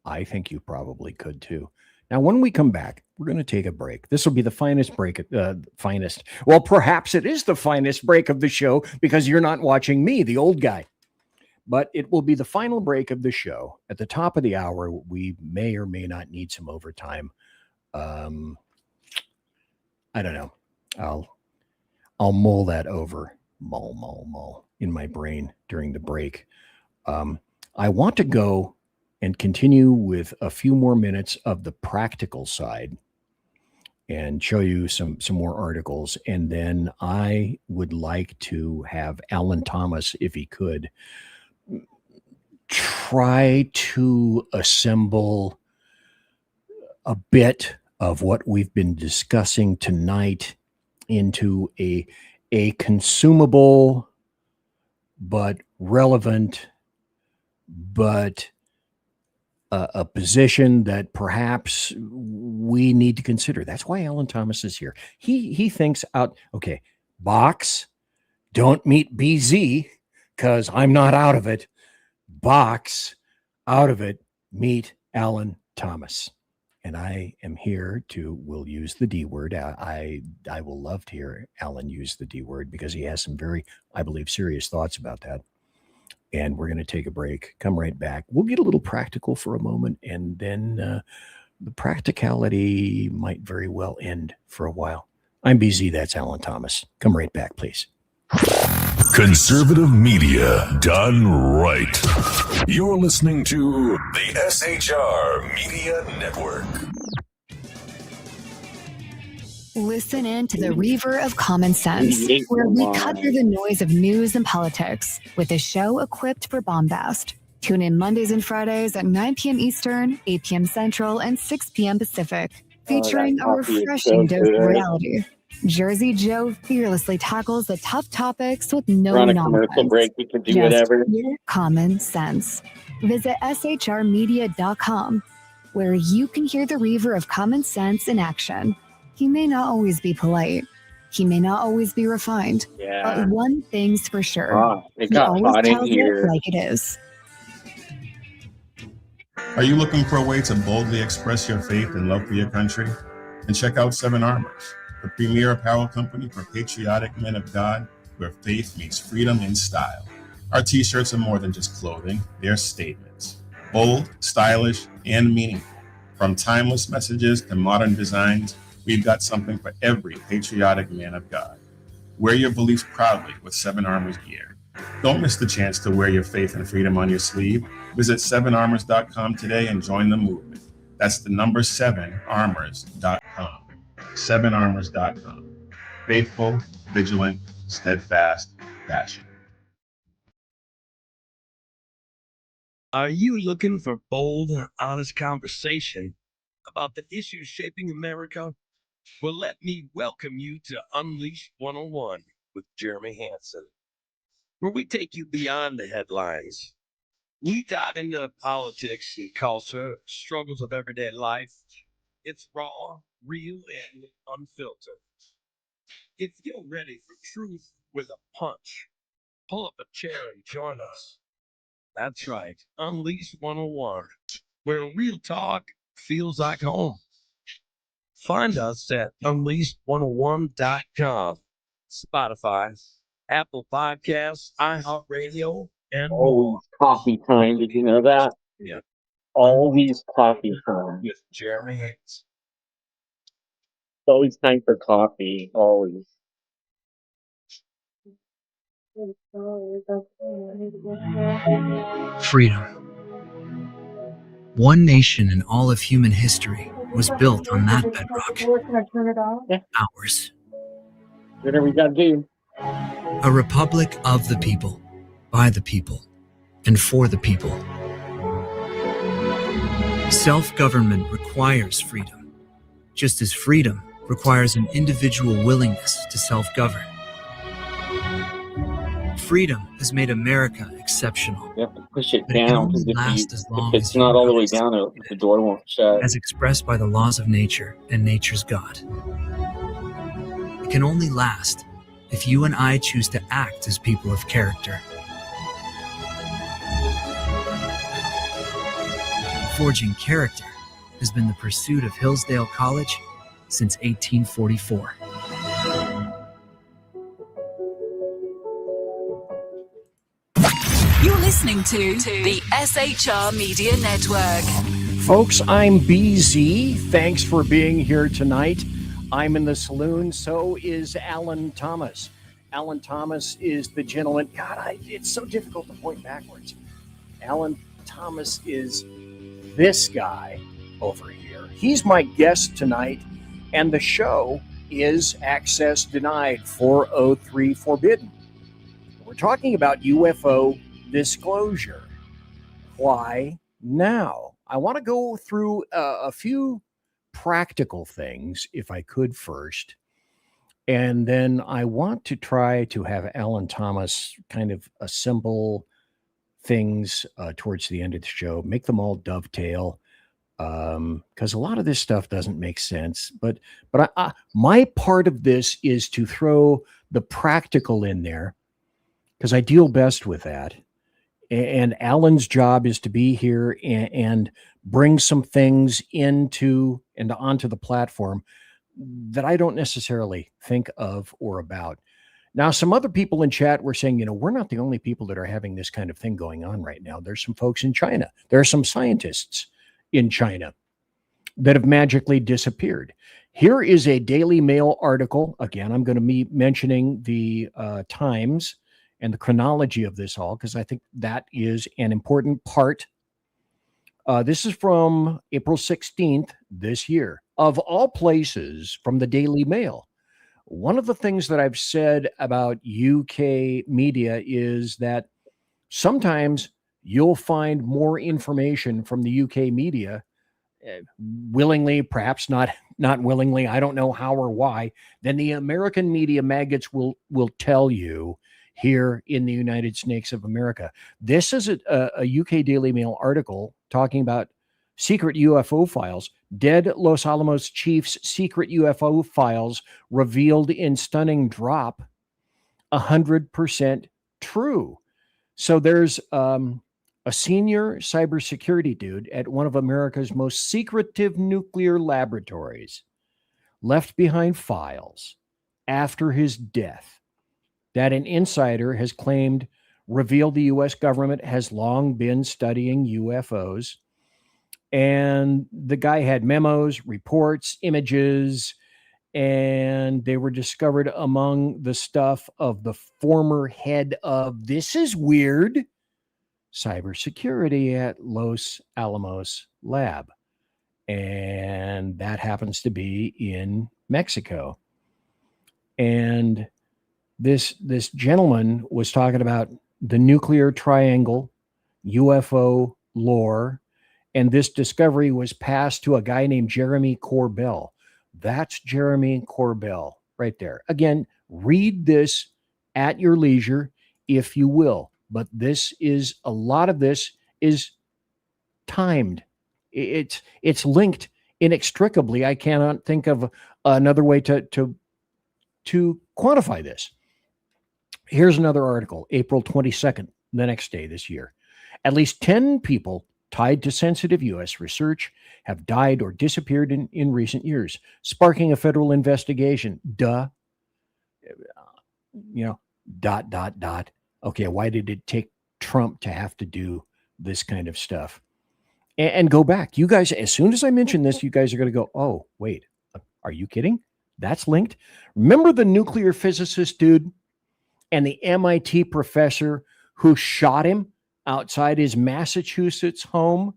I think you probably could too. Now, when we come back, we're going to take a break. This will be the finest break, finest. Well, perhaps it is the finest break of the show because you're not watching me, the old guy. But it will be the final break of the show. At the top of the hour, we may or may not need some overtime. I don't know. I'll mull that over. Mull in my brain during the break. I want to go and continue with a few more minutes of the practical side and show you some more articles. And then I would like to have Alan Thomas, if he could, try to assemble a bit of what we've been discussing tonight into a consumable but relevant, but a position that perhaps we need to consider. That's why Alan Thomas is here. He thinks out, okay, box, don't meet BZ because I'm not out of it. Box, out of it, meet Alan Thomas. And I am here will use the D word. I will love to hear Alan use the D word because he has some very, I believe, serious thoughts about that. And we're going to take a break, come right back. We'll get a little practical for a moment, and then the practicality might very well end for a while. I'm BZ, that's Alan Thomas. Come right back, please. Conservative media done right. You're listening to the SHR Media Network. Listen in to the Reaver of Common Sense, where we cut through the noise of news and politics with a show equipped for bombast. Tune in Mondays and Fridays at 9 p.m. Eastern, 8 p.m. Central, and 6 p.m. Pacific, featuring a refreshing dose of reality. Jersey Joe fearlessly tackles the tough topics with no We're on a nonsense. commercial break. We can do Just whatever. pure common sense. Visit shrmedia.com, where you can hear the Reaver of Common Sense in action. He may not always be polite. He may not always be refined. Yeah. But one thing's for sure. It He got always hot in tells here. it like it is. Are you looking for a way to boldly express your faith and love for your country? And check out Seven Armors, the premier apparel company for patriotic men of God, where faith meets freedom in style. Our t-shirts are more than just clothing, they're statements. Bold, stylish, and meaningful. From timeless messages to modern designs, we've got something for every patriotic man of God. Wear your beliefs proudly with Seven Armors gear. Don't miss the chance to wear your faith and freedom on your sleeve. Visit 7armors.com today and join the movement. That's the number 7armors.com. 7armors.com. Faithful, vigilant, steadfast, passion. Are you looking for bold, honest conversation about the issues shaping America? Well, let me welcome you to Unleashed 101 with Jeremy Hansen, where we take you beyond the headlines. We dive into politics and culture, struggles of everyday life. It's raw, real, and unfiltered. If you're ready for truth with a punch, pull up a chair and join us. That's right, Unleashed 101, where real talk feels like home. Find us at unleashed101.com, Spotify, Apple Podcasts, iHeartRadio, and more. Coffee time. Did you know that? Yeah. Always coffee time. With Jeremy Hayes. Always time for coffee. Always. Freedom. One nation in all of human history was built on that bedrock. Ours. Whatever we gotta do. A republic of the people, by the people, and for the people. Self-government requires freedom, just as freedom requires an individual willingness to self-govern. Freedom has made America exceptional. You have to push it But it can down only because last as long if it's as you not all the way notice down, the door won't shut. as expressed by the laws of nature and nature's God. It can only last if you and I choose to act as people of character. Forging character has been the pursuit of Hillsdale College since 1844. You're listening to the SHR Media Network. Folks, I'm BZ. Thanks for being here tonight. I'm in the saloon. So is Alan Thomas. Alan Thomas is the gentleman. God, it's so difficult to point backwards. Alan Thomas is this guy over here. He's my guest tonight, and the show is Access Denied, 403 Forbidden. We're talking about UFO Disclosure. Why now? I want to go through a few practical things, if I could first. And then I want to try to have Alan Thomas kind of assemble things towards the end of the show, make them all dovetail, because a lot of this stuff doesn't make sense. But my part of this is to throw the practical in there, because I deal best with that. And Alan's job is to be here and bring some things into and onto the platform that I don't necessarily think of or about. Now, some other people in chat were saying, we're not the only people that are having this kind of thing going on right now. There's some folks in China. There are some scientists in China that have magically disappeared. Here is a Daily Mail article. Again, I'm going to be mentioning the Times and the chronology of this all, because I think that is an important part. This is from April 16th this year. Of all places, from the Daily Mail. One of the things that I've said about UK media is that sometimes you'll find more information from the UK media, willingly, perhaps not willingly, I don't know how or why, than the American media maggots will tell you here in the United States of America. This is a UK Daily Mail article talking about secret UFO files. Dead Los Alamos chief's secret UFO files revealed in stunning drop. 100% true. So there's a senior cybersecurity dude at one of America's most secretive nuclear laboratories left behind files after his death that an insider has claimed revealed the U.S. government has long been studying UFOs. And the guy had memos, reports, images, and they were discovered among the stuff of the former head of, this is weird, cybersecurity at Los Alamos lab. And that happens to be in Mexico. And this gentleman was talking about the nuclear triangle, UFO lore, and this discovery was passed to a guy named Jeremy Corbell. That's Jeremy Corbell right there. Again, read this at your leisure, if you will. But this is, a lot of this is timed. It's linked inextricably. I cannot think of another way to quantify this. Here's another article, April 22nd, the next day this year. At least 10 people tied to sensitive U.S. research have died or disappeared in recent years, sparking a federal investigation. Okay, why did it take Trump to have to do this kind of stuff? And go back. You guys, as soon as I mention this, you guys are going to go, oh, wait, are you kidding? That's linked. Remember the nuclear physicist dude and the MIT professor who shot him outside his Massachusetts home?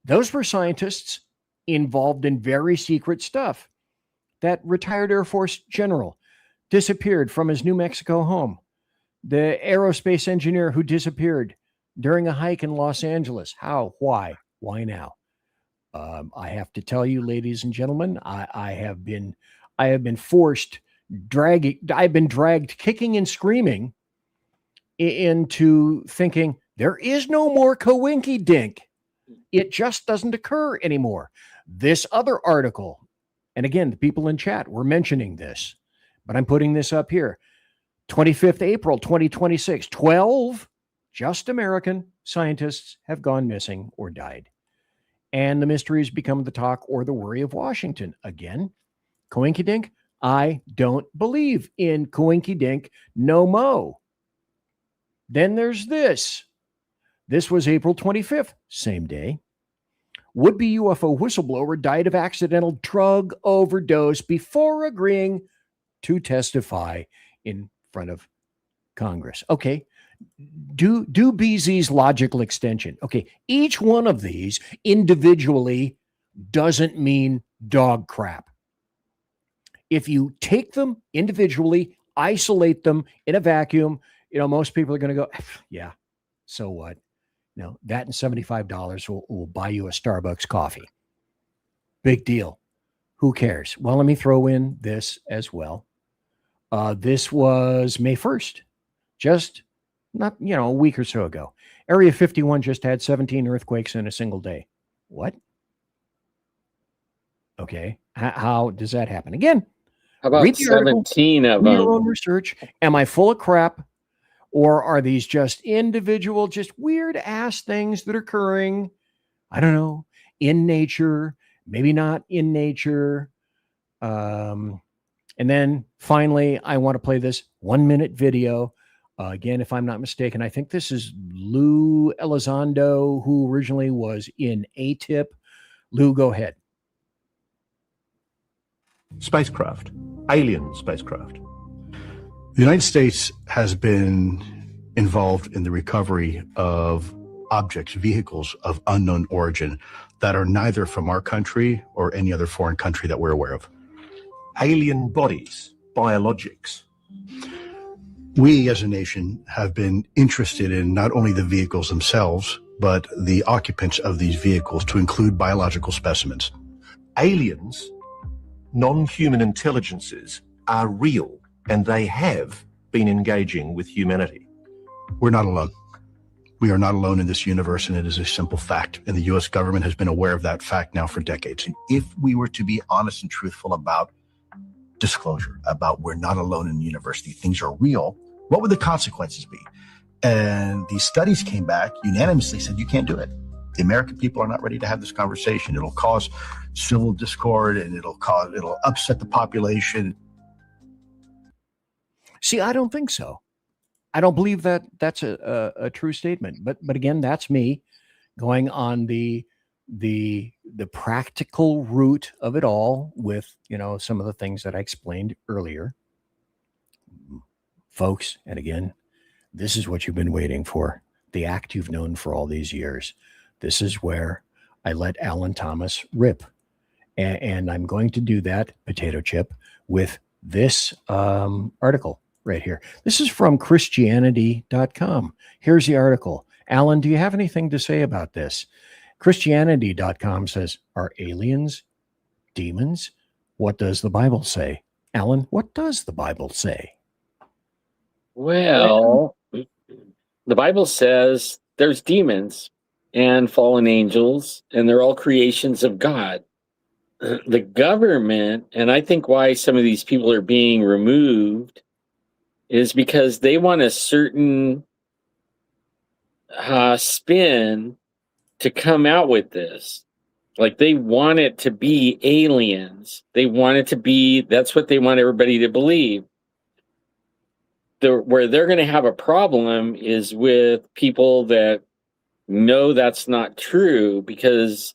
Those were scientists involved in very secret stuff. That retired Air Force general disappeared from his New Mexico home. The aerospace engineer who disappeared during a hike in Los Angeles. How? Why? Why now? I have to tell you, ladies and gentlemen, I have been forced, I've been dragged kicking and screaming into thinking there is no more coinky dink. It just doesn't occur anymore. This other article, and again, the people in chat were mentioning this, but I'm putting this up here. 25th April 2026, 12 just American scientists have gone missing or died. And the mystery has become the talk or the worry of Washington. Again, coinky dink, I don't believe in coinky dink no mo. Then there's this. This was April 25th, same day. Would-be UFO whistleblower died of accidental drug overdose before agreeing to testify in front of Congress. Okay, do BZ's logical extension. Okay, each one of these individually doesn't mean dog crap. If you take them individually, isolate them in a vacuum, most people are going to go, yeah, so what? That and $75 will buy you a Starbucks coffee. Big deal. Who cares? Well, let me throw in this as well. This was May 1st, just not, a week or so ago. Area 51 just had 17 earthquakes in a single day. What? Okay. How does that happen? Again, how about 17 of them? Your own research. Am I full of crap? Or are these just individual, just weird ass things that are occurring? I don't know, in nature, maybe not in nature. And then finally, I want to play this 1-minute video. Again, if I'm not mistaken, I think this is Lou Elizondo, who originally was in ATIP. Lou, go ahead. Spacecraft, alien spacecraft. The United States has been involved in the recovery of objects, vehicles of unknown origin that are neither from our country or any other foreign country that we're aware of. Alien bodies, biologics. We as a nation have been interested in not only the vehicles themselves, but the occupants of these vehicles, to include biological specimens. Aliens, non-human intelligences, are real, and they have been engaging with humanity. We're not alone. We are not alone in this universe, and it is a simple fact. And the U.S. government has been aware of that fact now for decades. If we were to be honest and truthful about disclosure, about we're not alone in the universe, these things are real, what would the consequences be? And these studies came back, unanimously said you can't do it. The American people are not ready to have this conversation. It'll cause civil discord, and it'll upset the population. See, I don't think so. I don't believe that that's a true statement. But again, that's me going on the practical route of it all with, some of the things that I explained earlier. Folks, and again, this is what you've been waiting for. The act you've known for all these years. This is where I let Alan Thomas rip. And I'm going to do that, potato chip, with this article right here. This is from Christianity.com. Here's the article. Alan, do you have anything to say about this? Christianity.com says, are aliens demons? What does the Bible say? Alan, what does the Bible say? Well, the Bible says there's demons and fallen angels, and they're all creations of God. The government, and I think why some of these people are being removed, is because they want a certain spin to come out with this. Like, they want it to be aliens. They want it to be, that's what they want everybody to believe. Where they're going to have a problem is with people that know that's not true, because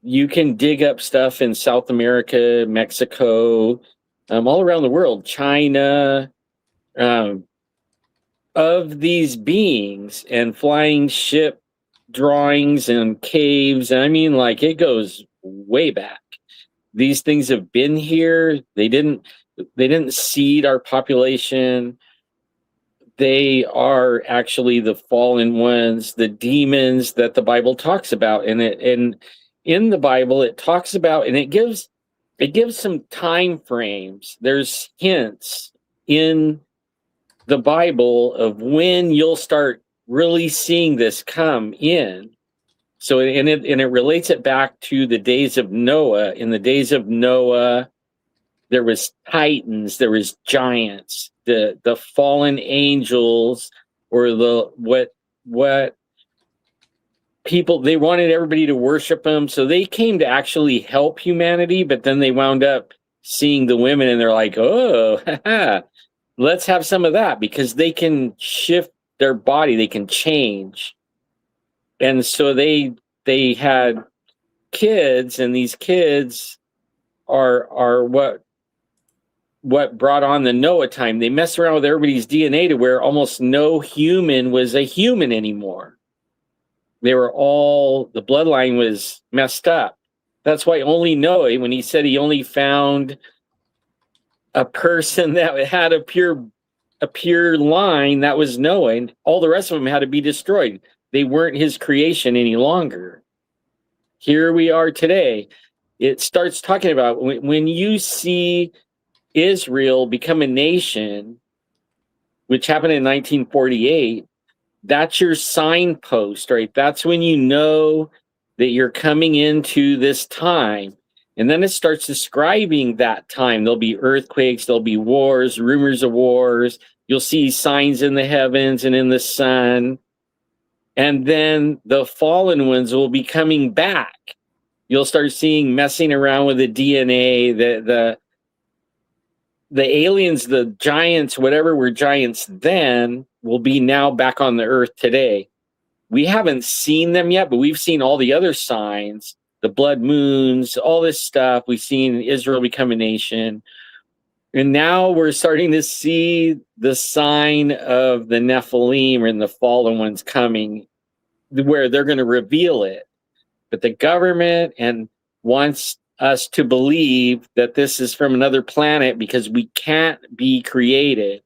you can dig up stuff in South America, Mexico, all around the world, China, of these beings and flying ship drawings and caves. And I mean, like, it goes way back. These things have been here. They didn't seed our population. They are actually the fallen ones, the demons that the Bible talks about. And in the Bible, it talks about, and it gives some time frames. There's hints in the Bible of when you'll start really seeing this come in. So, and it relates it back to the days of Noah. In the days of Noah, there was titans, there was giants, the fallen angels, or what people, they wanted everybody to worship them. So they came to actually help humanity, but then they wound up seeing the women, and they're like, oh, let's have some of that, because they can shift their body, they can change. And so they had kids, and these kids are what brought on the Noah time. They messed around with everybody's DNA to where almost no human was a human anymore. They were all, the bloodline was messed up. That's why only Noah, when he said he only found a person that had a pure line, that was Noah, and all the rest of them had to be destroyed. They weren't his creation any longer. Here we are today. It starts talking about when you see Israel become a nation, which happened in 1948, that's your signpost, right? That's when you know that you're coming into this time. And then it starts describing that time. There'll be earthquakes, there'll be wars, rumors of wars. You'll see signs in the heavens and in the sun. And then the fallen ones will be coming back. You'll start seeing messing around with the DNA, the aliens, the giants, whatever were giants then, will be now back on the earth today. We haven't seen them yet, but we've seen all the other signs, the blood moons, all this stuff. We've seen Israel become a nation. And now we're starting to see the sign of the Nephilim and the fallen ones coming, where they're going to reveal it. But the government wants us to believe that this is from another planet because we can't be created.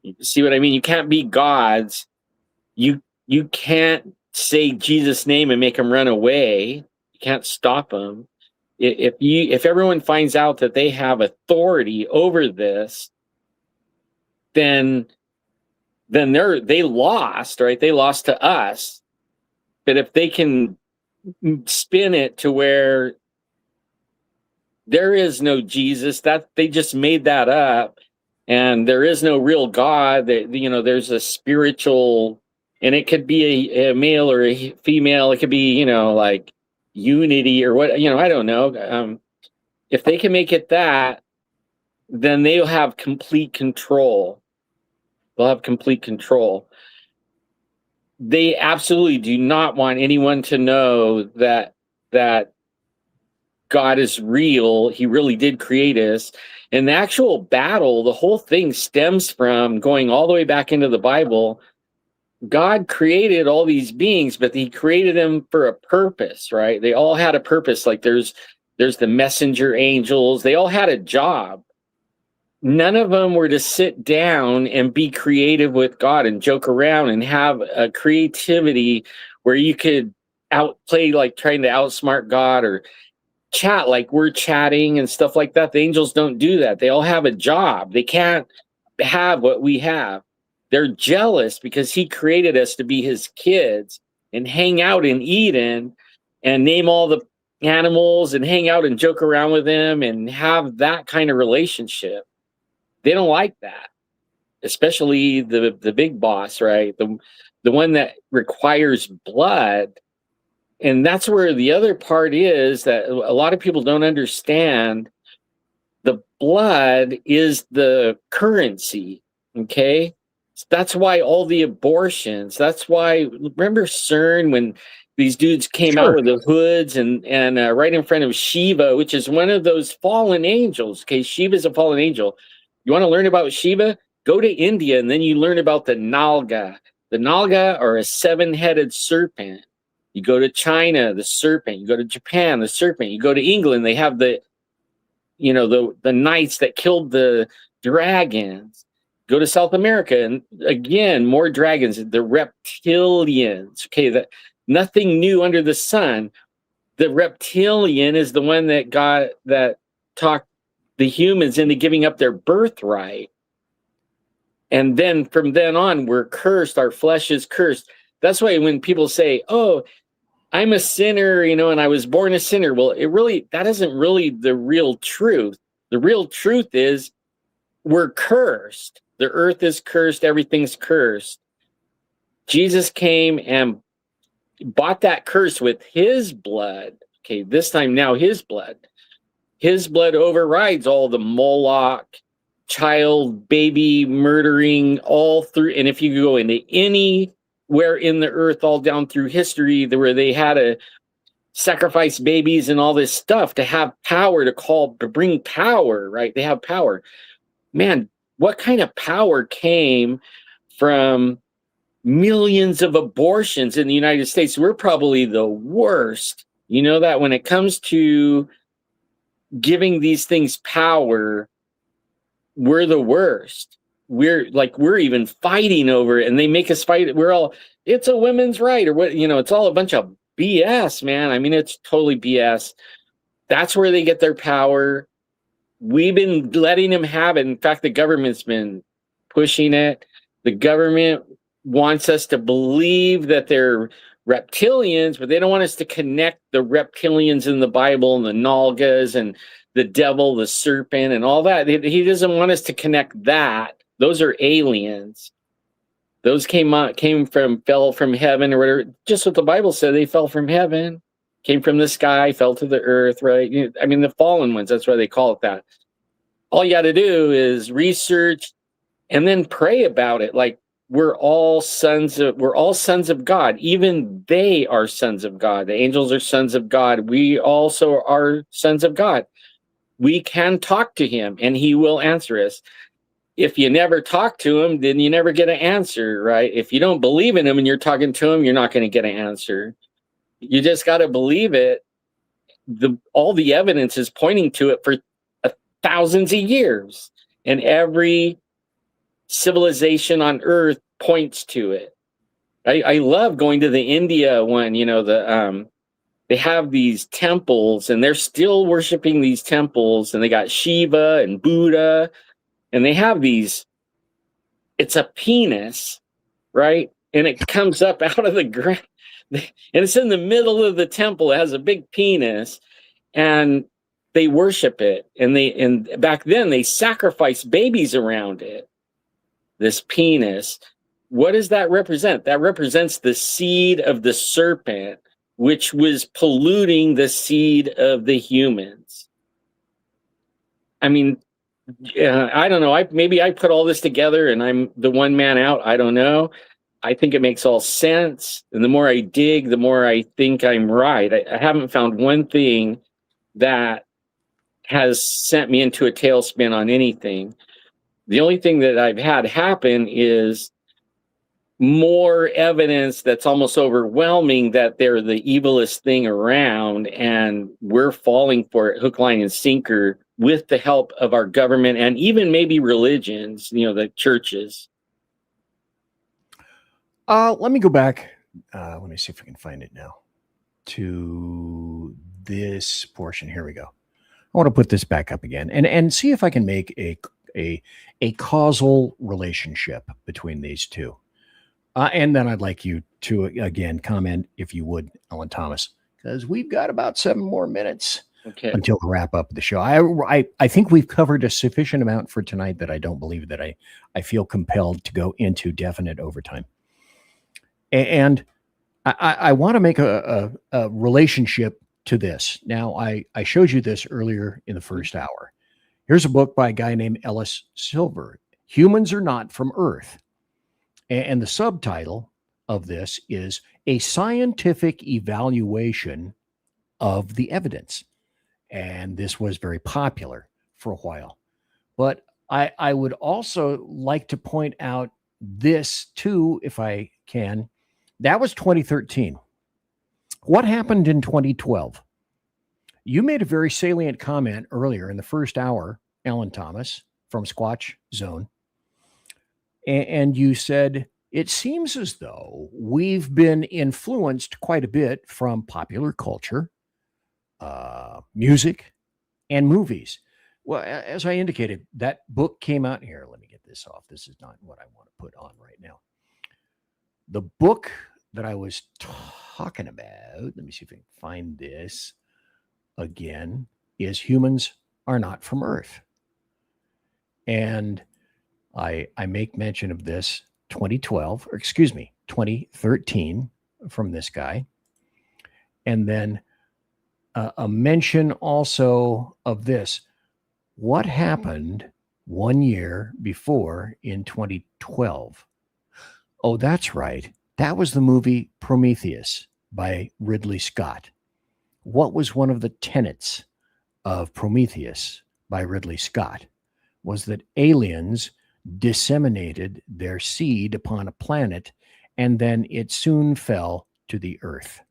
You see what I mean? You can't be gods. You can't say Jesus' name and make them run away. You can't stop them. If everyone finds out that they have authority over this, then they lost, right? They lost to us. But if they can spin it to where there is no Jesus, that they just made that up, and there is no real God, that, you know, there's a spiritual, and it could be a male or a female, it could be, you know, like unity or what, you know, I don't know. If they can make it that, then they'll have complete control. They'll have complete control. They absolutely do not want anyone to know that God is real. He really did create us. And the actual battle, the whole thing stems from going all the way back into the Bible. God created all these beings, but he created them for a purpose, right? They all had a purpose. Like there's the messenger angels. They all had a job. None of them were to sit down and be creative with God and joke around and have a creativity where you could outplay, like trying to outsmart God or chat like we're chatting and stuff like that. The angels don't do that. They all have a job. They can't have what we have. They're jealous because he created us to be his kids and hang out in Eden and name all the animals and hang out and joke around with them and have that kind of relationship. They don't like that, especially the big boss, right? The one that requires blood. And that's where the other part is that a lot of people don't understand. The blood is the currency, okay? That's why all the abortions, that's why, remember CERN when these dudes came out with the hoods and right in front of Shiva, which is one of those fallen angels, okay? Shiva's a fallen angel. You want to learn about Shiva? Go to India and then you learn about the Nalga. The Nalga are a 7-headed serpent. You go to China, the serpent. You go to Japan, the serpent. You go to England, they have the knights that killed the dragons. Go to South America, and again, more dragons, the reptilians. Okay, nothing new under the sun. The reptilian is the one that talked the humans into giving up their birthright. And then from then on, we're cursed. Our flesh is cursed. That's why when people say, oh, I'm a sinner, and I was born a sinner. Well, that isn't really the real truth. The real truth is we're cursed. The earth is cursed. Everything's cursed. Jesus came and bought that curse with his blood. Okay, this time now his blood. His blood overrides all the Moloch, child, baby murdering, all through. And if you go into anywhere in the earth, all down through history, where they had to sacrifice babies and all this stuff to have power, to bring power, right? They have power. Man, what kind of power came from millions of abortions in the United States? We're probably the worst. You know that when it comes to giving these things power, we're the worst. We're even fighting over it, and they make us fight. It's a women's right, or what, it's all a bunch of BS, man. I mean, it's totally BS. That's where they get their power. We've been letting them have it. In fact, the government's been pushing it. The government wants us to believe that they're reptilians, but they don't want us to connect the reptilians in the Bible and the Nalgas and the devil, the serpent, and all that. He doesn't want us to connect that. Those are aliens. Those fell from heaven or whatever. Just what the Bible said, they fell from heaven. Came from the sky, fell to the earth, right? I mean, the fallen ones, that's why they call it that. All you got to do is research and then pray about it. Like, we're all sons of God. Even they are sons of God. The angels are sons of God. We also are sons of God. we can talk to him and he will answer us. If you never talk to him, then you never get an answer, right? If you don't believe in him and you're talking to him, you're not going to get an answer. You just got to believe it. All the evidence is pointing to it for thousands of years, and every civilization on Earth points to it. I love going to the India one. They have these temples, and they're still worshiping these temples, and they got Shiva and Buddha, and they have these. It's a penis, right? And it comes up out of the ground, and it's in the middle of the temple. It has a big penis, and they worship it. And back then they sacrificed babies around it. This penis. What does that represent? That represents the seed of the serpent, which was polluting the seed of the humans. I mean, I don't know. Maybe I put all this together and I'm the one man out. I don't know. I think it makes all sense. And the more I dig, the more I think I'm right. I haven't found one thing that has sent me into a tailspin on anything. The only thing that I've had happen is more evidence that's almost overwhelming that they're the evilest thing around, and we're falling for it hook, line, and sinker with the help of our government and even maybe religions, the churches. Let me go back. Let me see if I can find it now to this portion. Here we go. I want to put this back up again and see if I can make a causal relationship between these two. And then I'd like you to, again, comment, if you would, Ellen Thomas, because we've got about 7 more minutes until the wrap up of the show. I think we've covered a sufficient amount for tonight that I don't believe that I feel compelled to go into definite overtime. And I want to make a relationship to this. Now, I showed you this earlier in the first hour. Here's a book by a guy named Ellis Silver, Humans Are Not From Earth. And the subtitle of this is A Scientific Evaluation of the Evidence. And this was very popular for a while. But I would also like to point out this too, if I can. That was 2013. What happened in 2012? You made a very salient comment earlier in the first hour, Ellen Thomas from Squatch Zone. And you said, it seems as though we've been influenced quite a bit from popular culture, music, and movies. Well, as I indicated, that book came out here. Let me get this off. This is not what I want to put on right now. The book that I was talking about, let me see if I can find this again, is Humans Are Not From Earth. And I make mention of this 2013 from this guy. And then a mention also of this. What happened 1 year before in 2012? Oh, that's right. That was the movie Prometheus by Ridley Scott. What was one of the tenets of Prometheus by Ridley Scott? Was that aliens disseminated their seed upon a planet, and then it soon fell to the earth.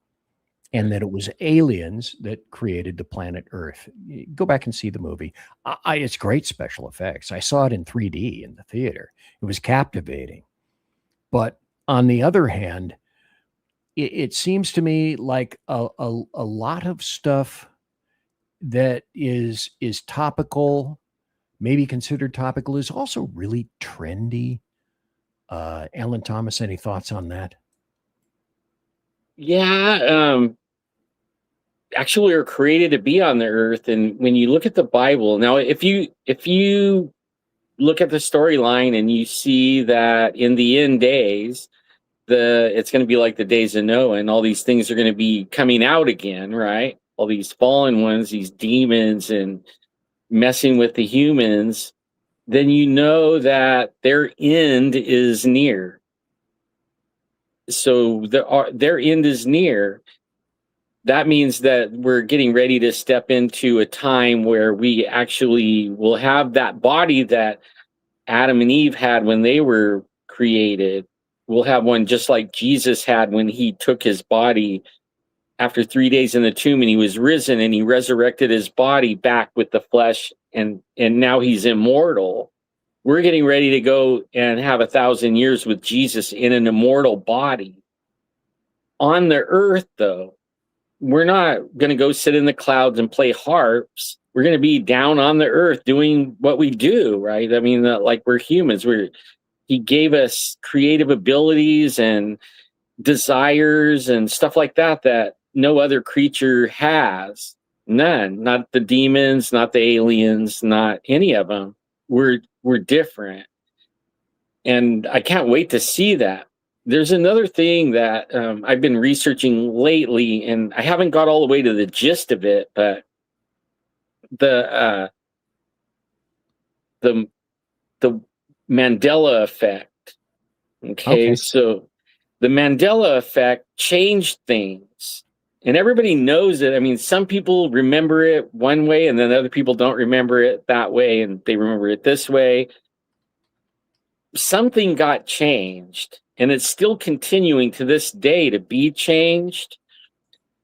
And that it was aliens that created the planet Earth. Go back and see the movie. It's great special effects. I saw it in 3D in the theater. It was captivating. But on the other hand, it seems to me like a lot of stuff that is topical, maybe considered topical, is also really trendy. Ellen Thomas, any thoughts on that? Yeah. Actually, we're created to be on the earth. And when you look at the Bible, now, if you look at the storyline and you see that in the end days, it's going to be like the days of Noah, and all these things are going to be coming out again, right? All these fallen ones, these demons, and messing with the humans, then you know that their end is near. So their end is near. that means that we're getting ready to step into a time where we actually will have that body that Adam and Eve had when they were created. We'll have one just like Jesus had when he took his body after 3 days in the tomb, and he was risen, and he resurrected his body back with the flesh, and now he's immortal. We're getting ready to go and have 1,000 years with Jesus in an immortal body. On the earth, though, we're not going to go sit in the clouds and play harps. We're going to be down on the earth doing what we do, right? I mean, like we're humans. He gave us creative abilities and desires and stuff like that that no other creature has. None. Not the demons, not the aliens, not any of them. We're different. And I can't wait to see that. There's another thing that I've been researching lately, and I haven't got all the way to the gist of it, but the Mandela effect. Okay, so the Mandela effect changed things, and everybody knows it. I mean, some people remember it one way, and then other people don't remember it that way, and they remember it this way. Something got changed, and it's still continuing to this day to be changed.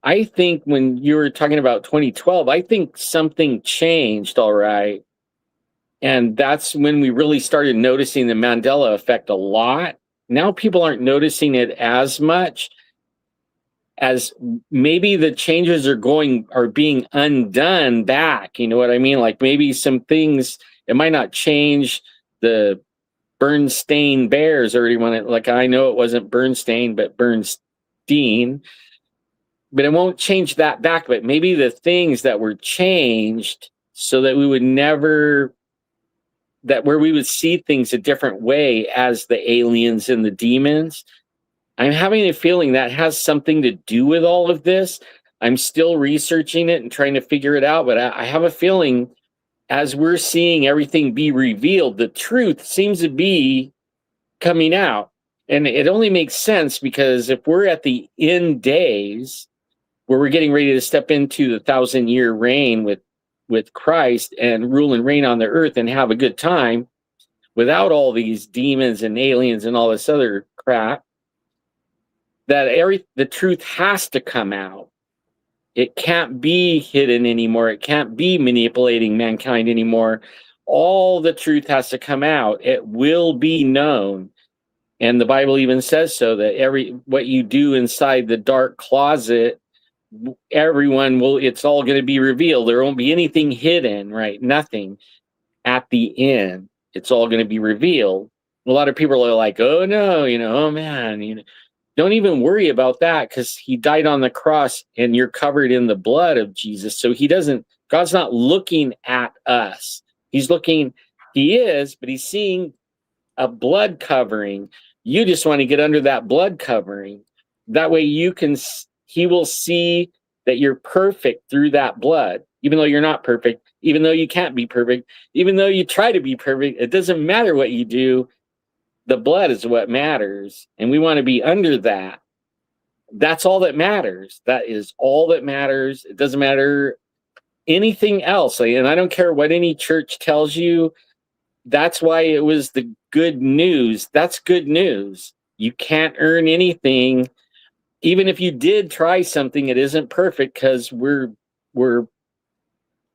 I think when you were talking about 2012, I think something changed, all right. And that's when we really started noticing the Mandela effect a lot. Now people aren't noticing it as much, as maybe the changes are being undone back. You know what I mean? Like maybe some things, it might not change the Bernstein Bears or anyone. Like I know it wasn't Bernstein, but Bernstein. But it won't change that back. But maybe the things that were changed so that we would never, that where we would see things a different way as the aliens and the demons. I'm having a feeling that has something to do with all of this. I'm still researching it and trying to figure it out. But I have a feeling as we're seeing everything be revealed, the truth seems to be coming out. And it only makes sense because if we're at the end days where we're getting ready to step into the 1,000-year reign with Christ and rule and reign on the earth and have a good time without all these demons and aliens and all this other crap, that the truth has to come out. It can't be hidden anymore. It can't be manipulating mankind anymore. All the truth has to come out. It will be known. And the Bible even says so, that what you do inside the dark closet, it's all going to be revealed. There won't be anything hidden, right? Nothing. At the end, it's all going to be revealed. A lot of people are like, oh no, oh man, don't even worry about that because he died on the cross and you're covered in the blood of Jesus. So God's not looking at us. He is, but he's seeing a blood covering. You just want to get under that blood covering. That way he will see that you're perfect through that blood, even though you're not perfect, even though you can't be perfect, even though you try to be perfect. It doesn't matter what you do. The blood is what matters, and we want to be under that. That's all that matters. That is all that matters. It doesn't matter anything else. And I don't care what any church tells you. That's why it was the good news. That's good news. You can't earn anything. Even if you did try something, it isn't perfect because we're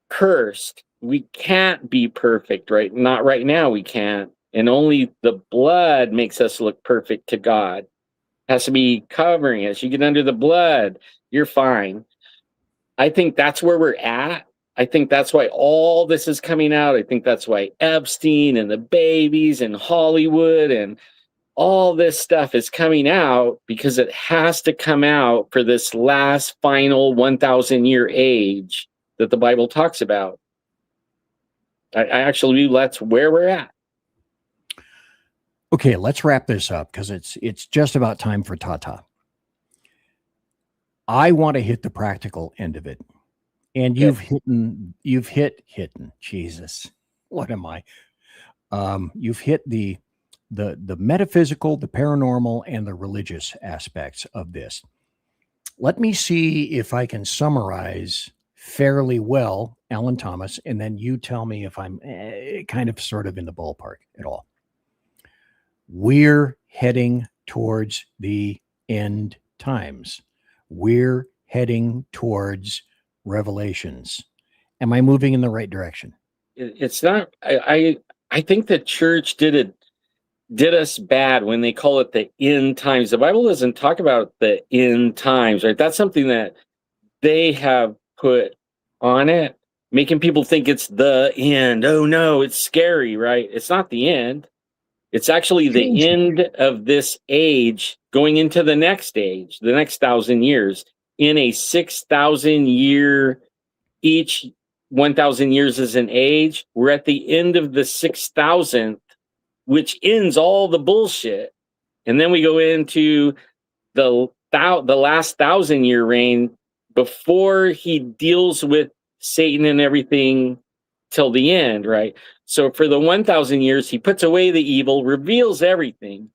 cursed. We can't be perfect, right? Not right now, we can't. And only the blood makes us look perfect to God. It has to be covering us. You get under the blood, you're fine. I think that's where we're at. I think that's why all this is coming out. I think that's why Epstein and the babies and Hollywood and all this stuff is coming out, because it has to come out for this last final 1,000-year age that the Bible talks about. I actually believe that's where we're at. Okay, let's wrap this up because it's just about time for Tata. I want to hit the practical end of it. And you've hit Jesus. What am I? You've hit the metaphysical, the paranormal, and the religious aspects of this. Let me see if I can summarize fairly well, Alan Thomas, and then you tell me if I'm kind of sort of in the ballpark at all. We're heading towards the end times. We're heading towards revelations. Am I moving in the right direction? It's not. I think the church did us bad when they call it the end times. The Bible doesn't talk about the end times, right? That's something that they have put on it, making people think it's the end. Oh no, it's scary, right? It's not the end. It's actually the end of this age going into the next age, the next 1,000 years. In a 6,000 year, each 1,000 years is an age. We're at the end of the 6,000th, which ends all the bullshit. And then we go into the last 1,000-year reign before he deals with Satan and everything till the end, right? So for the 1,000 years, he puts away the evil, reveals everything.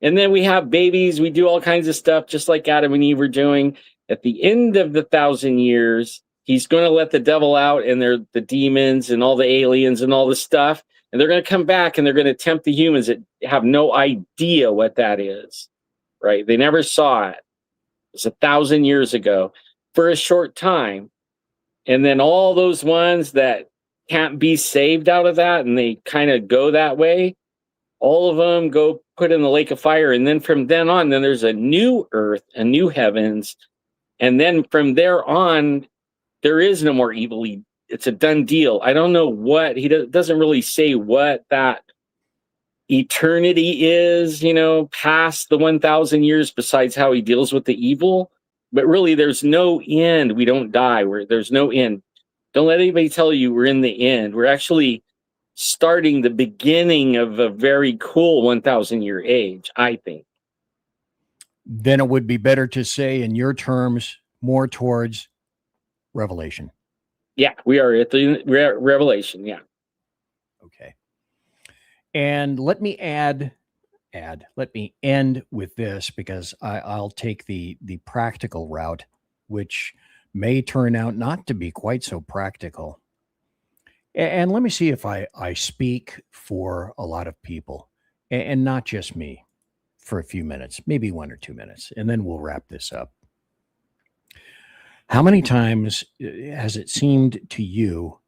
And then we have babies. We do all kinds of stuff, just like Adam and Eve were doing. At the end of the 1,000 years, he's going to let the devil out, and they're the demons and all the aliens and all the stuff. And they're going to come back and they're going to tempt the humans that have no idea what that is, right? They never saw it. It's 1,000 years ago for a short time. And then all those ones that can't be saved out of that, and they kind of go that way, all of them go put in the lake of fire. And then from then on, then there's a new earth, a new heavens. And then from there on, there is no more evil. It's a done deal. I don't know what, he doesn't really say what that eternity is, past the 1,000 years, besides how he deals with the evil. But really, there's no end. We don't die. There's no end. Don't let anybody tell you we're in the end. We're actually starting the beginning of a very cool 1,000-year age, I think. Then it would be better to say, in your terms, more towards Revelation. Yeah, we are at the Revelation. Yeah. Okay. And let me let me end with this, because I'll take the practical route, which may turn out not to be quite so practical. And let me see if I speak for a lot of people, and not just me, for a few minutes, maybe 1 or 2 minutes, and then we'll wrap this up. How many times has it seemed to you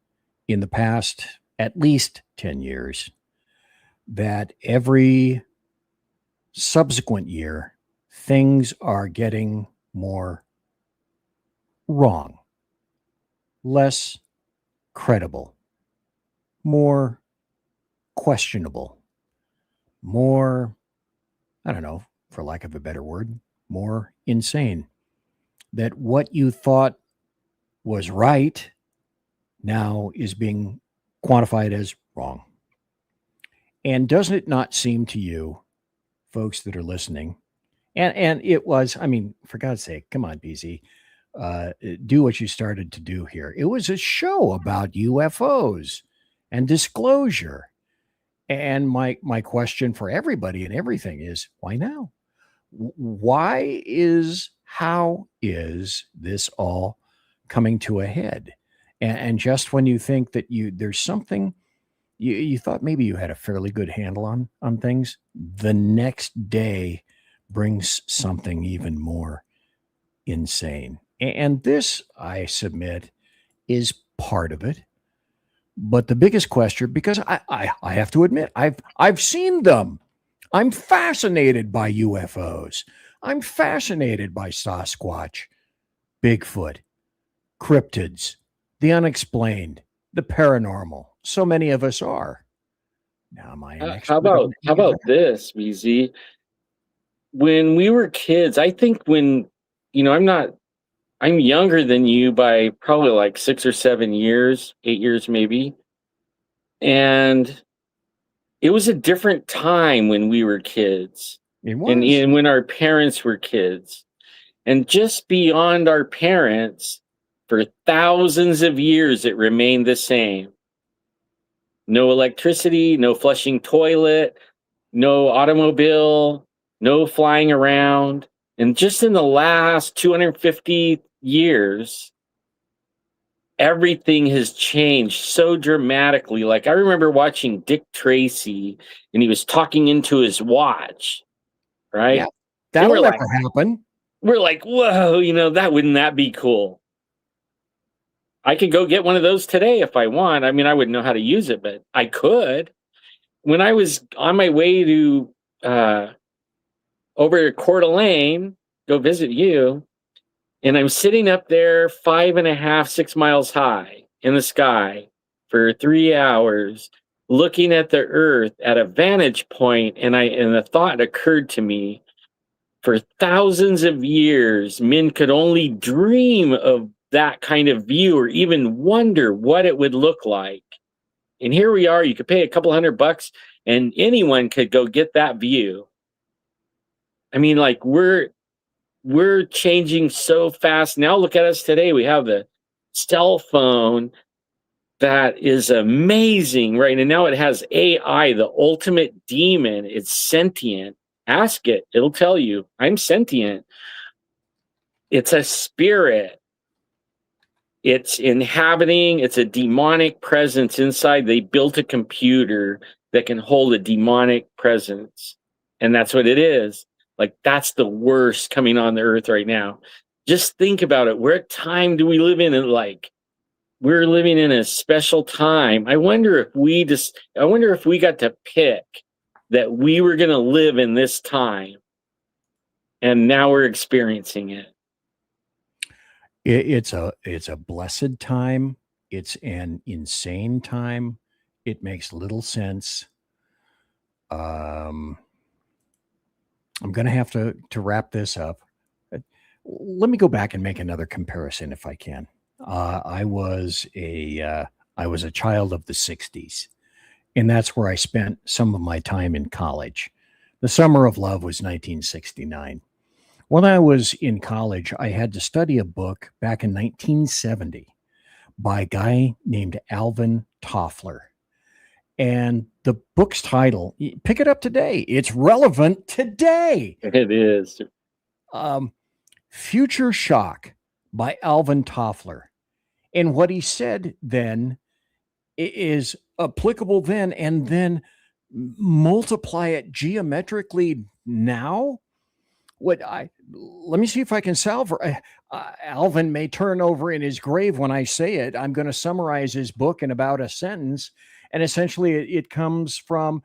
in the past at least 10 years that every subsequent year things are getting more wrong, less credible, more questionable, more, I don't know, for lack of a better word, more insane? That what you thought was right now is being quantified as wrong. And doesn't it not seem to you, folks that are listening, and it was, I mean, for God's sake, come on, BZ, do what you started to do here. It was a show about UFOs and disclosure. And my question for everybody and everything is, why now? How is this all coming to a head? And just when you think that there's something you thought maybe you had a fairly good handle on things, the next day brings something even more insane. And this, I submit, is part of it. But the biggest question, because I have to admit, I've seen them. I'm fascinated by UFOs. I'm fascinated by Sasquatch, Bigfoot, cryptids, the unexplained, the paranormal. So many of us are. Now, am I an expert? How about this, BZ? When we were kids, I think I'm younger than you by probably like 6 or 7 years, 8 years maybe. And it was a different time when we were kids. It was. And when our parents were kids. And just beyond our parents, for thousands of years, it remained the same. No electricity, no flushing toilet, no automobile, no flying around. And just in the last 250 years, everything has changed so dramatically. Like, I remember watching Dick Tracy, and he was talking into his watch, right? Yeah, And that'll never happen. We're like, whoa, wouldn't that be cool? I could go get one of those today if I want. I mean, I wouldn't know how to use it, but I could. When I was on my way to over to Coeur d'Alene, go visit you, and I'm sitting up there 5.5, 6 miles high in the sky for 3 hours, looking at the earth at a vantage point, and the thought occurred to me, for thousands of years, men could only dream of that kind of view or even wonder what it would look like. And here we are, you could pay a couple $100 and anyone could go get that view. I mean, like, we're changing so fast. Now look at us today. We have the cell phone that is amazing, right? And now it has AI, the ultimate demon. It's sentient. Ask it. It'll tell you, I'm sentient. It's a spirit. It's inhabiting. It's a demonic presence inside. They built a computer that can hold a demonic presence. And that's what it is. Like, that's the worst coming on the earth right now. Just think about it. What time do we live in? And like, we're living in a special time. I wonder if we got to pick that we were going to live in this time. And now we're experiencing it. It's a blessed time. It's an insane time. It makes little sense. I'm going to have to wrap this up. Let me go back and make another comparison if I can. I was a child of the 60s, and that's where I spent some of my time in college. The summer of love was 1969. When I was in college, I had to study a book back in 1970 by a guy named Alvin Toffler. And the book's title, pick it up today. It's relevant today. It is. Future Shock by Alvin Toffler. And what he said then is applicable then, and then multiply it geometrically now. Let me see if I can solve. Alvin may turn over in his grave when I say it. I'm going to summarize his book in about a sentence. And essentially it comes from,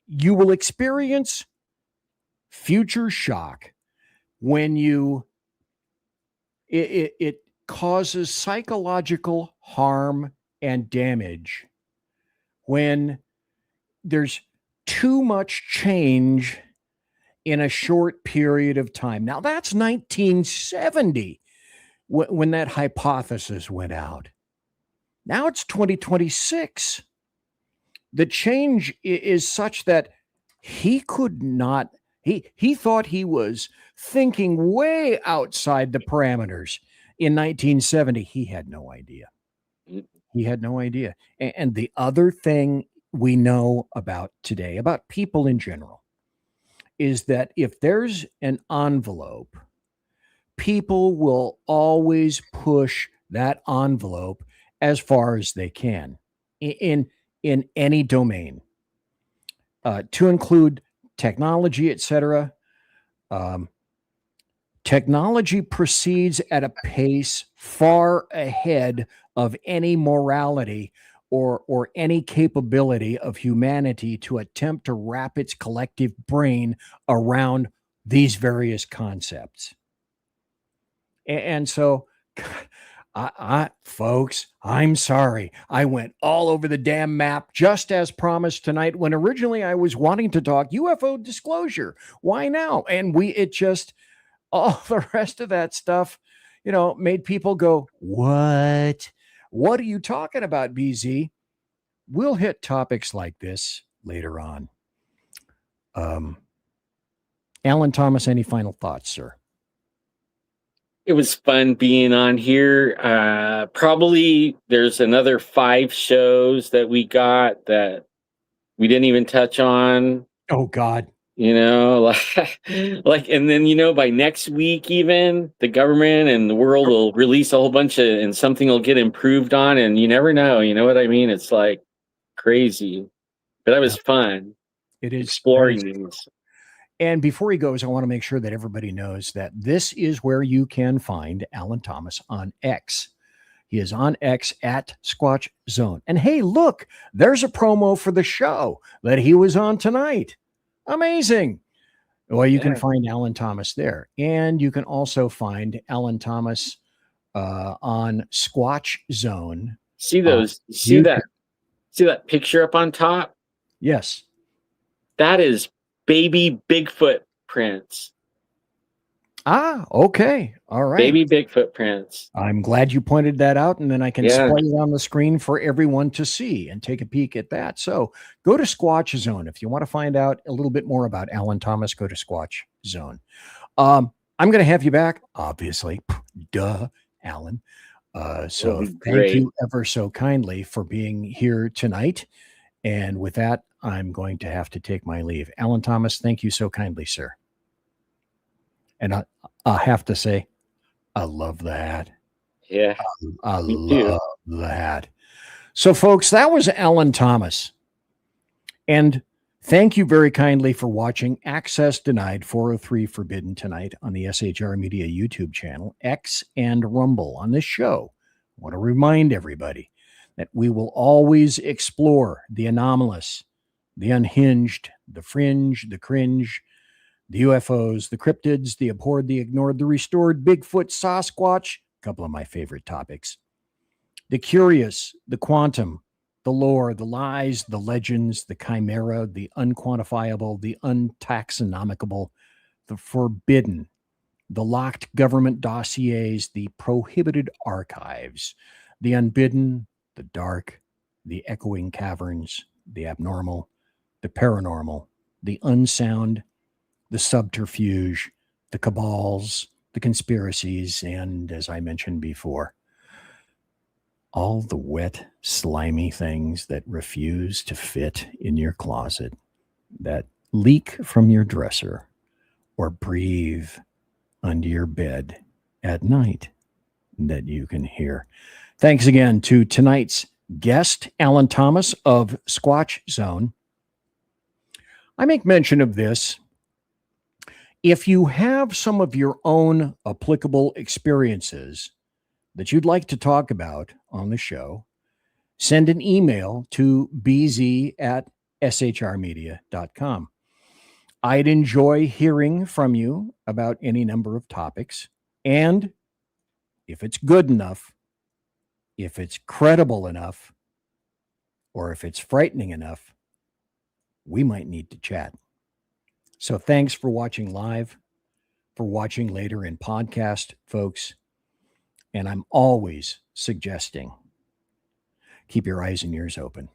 you will experience future shock when it causes psychological harm and damage when there's too much change in a short period of time. Now, that's 1970 when that hypothesis went out. Now it's 2026. The change is such that he could not, he thought he was thinking way outside the parameters. In 1970, he had no idea. He had no idea. And the other thing we know about today, about people in general, is that if there's an envelope, people will always push that envelope as far as they can in any domain, to include technology, etc. Technology proceeds at a pace far ahead of any morality or any capability of humanity to attempt to wrap its collective brain around these various concepts. And so, folks, I'm sorry. I went all over the damn map, just as promised tonight, when originally I was wanting to talk UFO disclosure. Why now? And all the rest of that stuff, made people go, what? What are you talking about, BZ? We'll hit topics like this later on. Alan Thomas, any final thoughts, sir? It was fun being on here. Probably there's another 5 shows that we got that we didn't even touch on. Oh, God. You know, and then, by next week, even the government and the world will release a whole bunch and something will get improved on, and you never know. You know what I mean? It's like crazy, but that was fun. It is exploring these. And before he goes, I want to make sure that everybody knows that this is where you can find Alan Thomas on X. He is on X at Squatch Zone. And hey, look, there's a promo for the show that he was on tonight. Amazing. Well, you can find Alan Thomas there. And you can also find Alan Thomas on Squatch Zone. See those? See that picture up on top? Yes. That is baby Bigfoot prints. Ah, okay. All right. Baby Bigfoot prints. I'm glad you pointed that out, and then I can display it on the screen for everyone to see and take a peek at that. So go to Squatch Zone. If you want to find out a little bit more about Alan Thomas, go to Squatch Zone. I'm going to have you back, obviously. Duh, Alan. So thank you ever so kindly for being here tonight. And with that, I'm going to have to take my leave. Alan Thomas, thank you so kindly, sir. And I have to say, I love the hat. Yeah. I love the hat. So, folks, that was Alan Thomas. And thank you very kindly for watching Access Denied 403 Forbidden tonight on the SHR Media YouTube channel, X and Rumble. On this show, I want to remind everybody that we will always explore the anomalous, the unhinged, the fringe, the cringe, the UFOs, the cryptids, the abhorred, the ignored, the restored, Bigfoot, Sasquatch, a couple of my favorite topics, the curious, the quantum, the lore, the lies, the legends, the chimera, the unquantifiable, the untaxonomicable, the forbidden, the locked government dossiers, the prohibited archives, the unbidden, the dark, the echoing caverns, the abnormal, the paranormal, the unsound, the subterfuge, the cabals, the conspiracies, and as I mentioned before, all the wet, slimy things that refuse to fit in your closet, that leak from your dresser, or breathe under your bed at night that you can hear. Thanks again to tonight's guest, Alan Thomas of Squatch Zone. I make mention of this. If you have some of your own applicable experiences that you'd like to talk about on the show, send an email to bz@shrmedia.com. I'd enjoy hearing from you about any number of topics. And if it's good enough, if it's credible enough, or if it's frightening enough, we might need to chat. So thanks for watching live, for watching later in podcast, folks. And I'm always suggesting keep your eyes and ears open.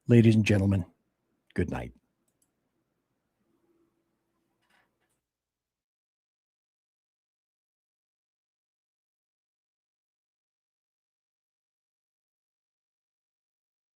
Ladies and gentlemen, good night.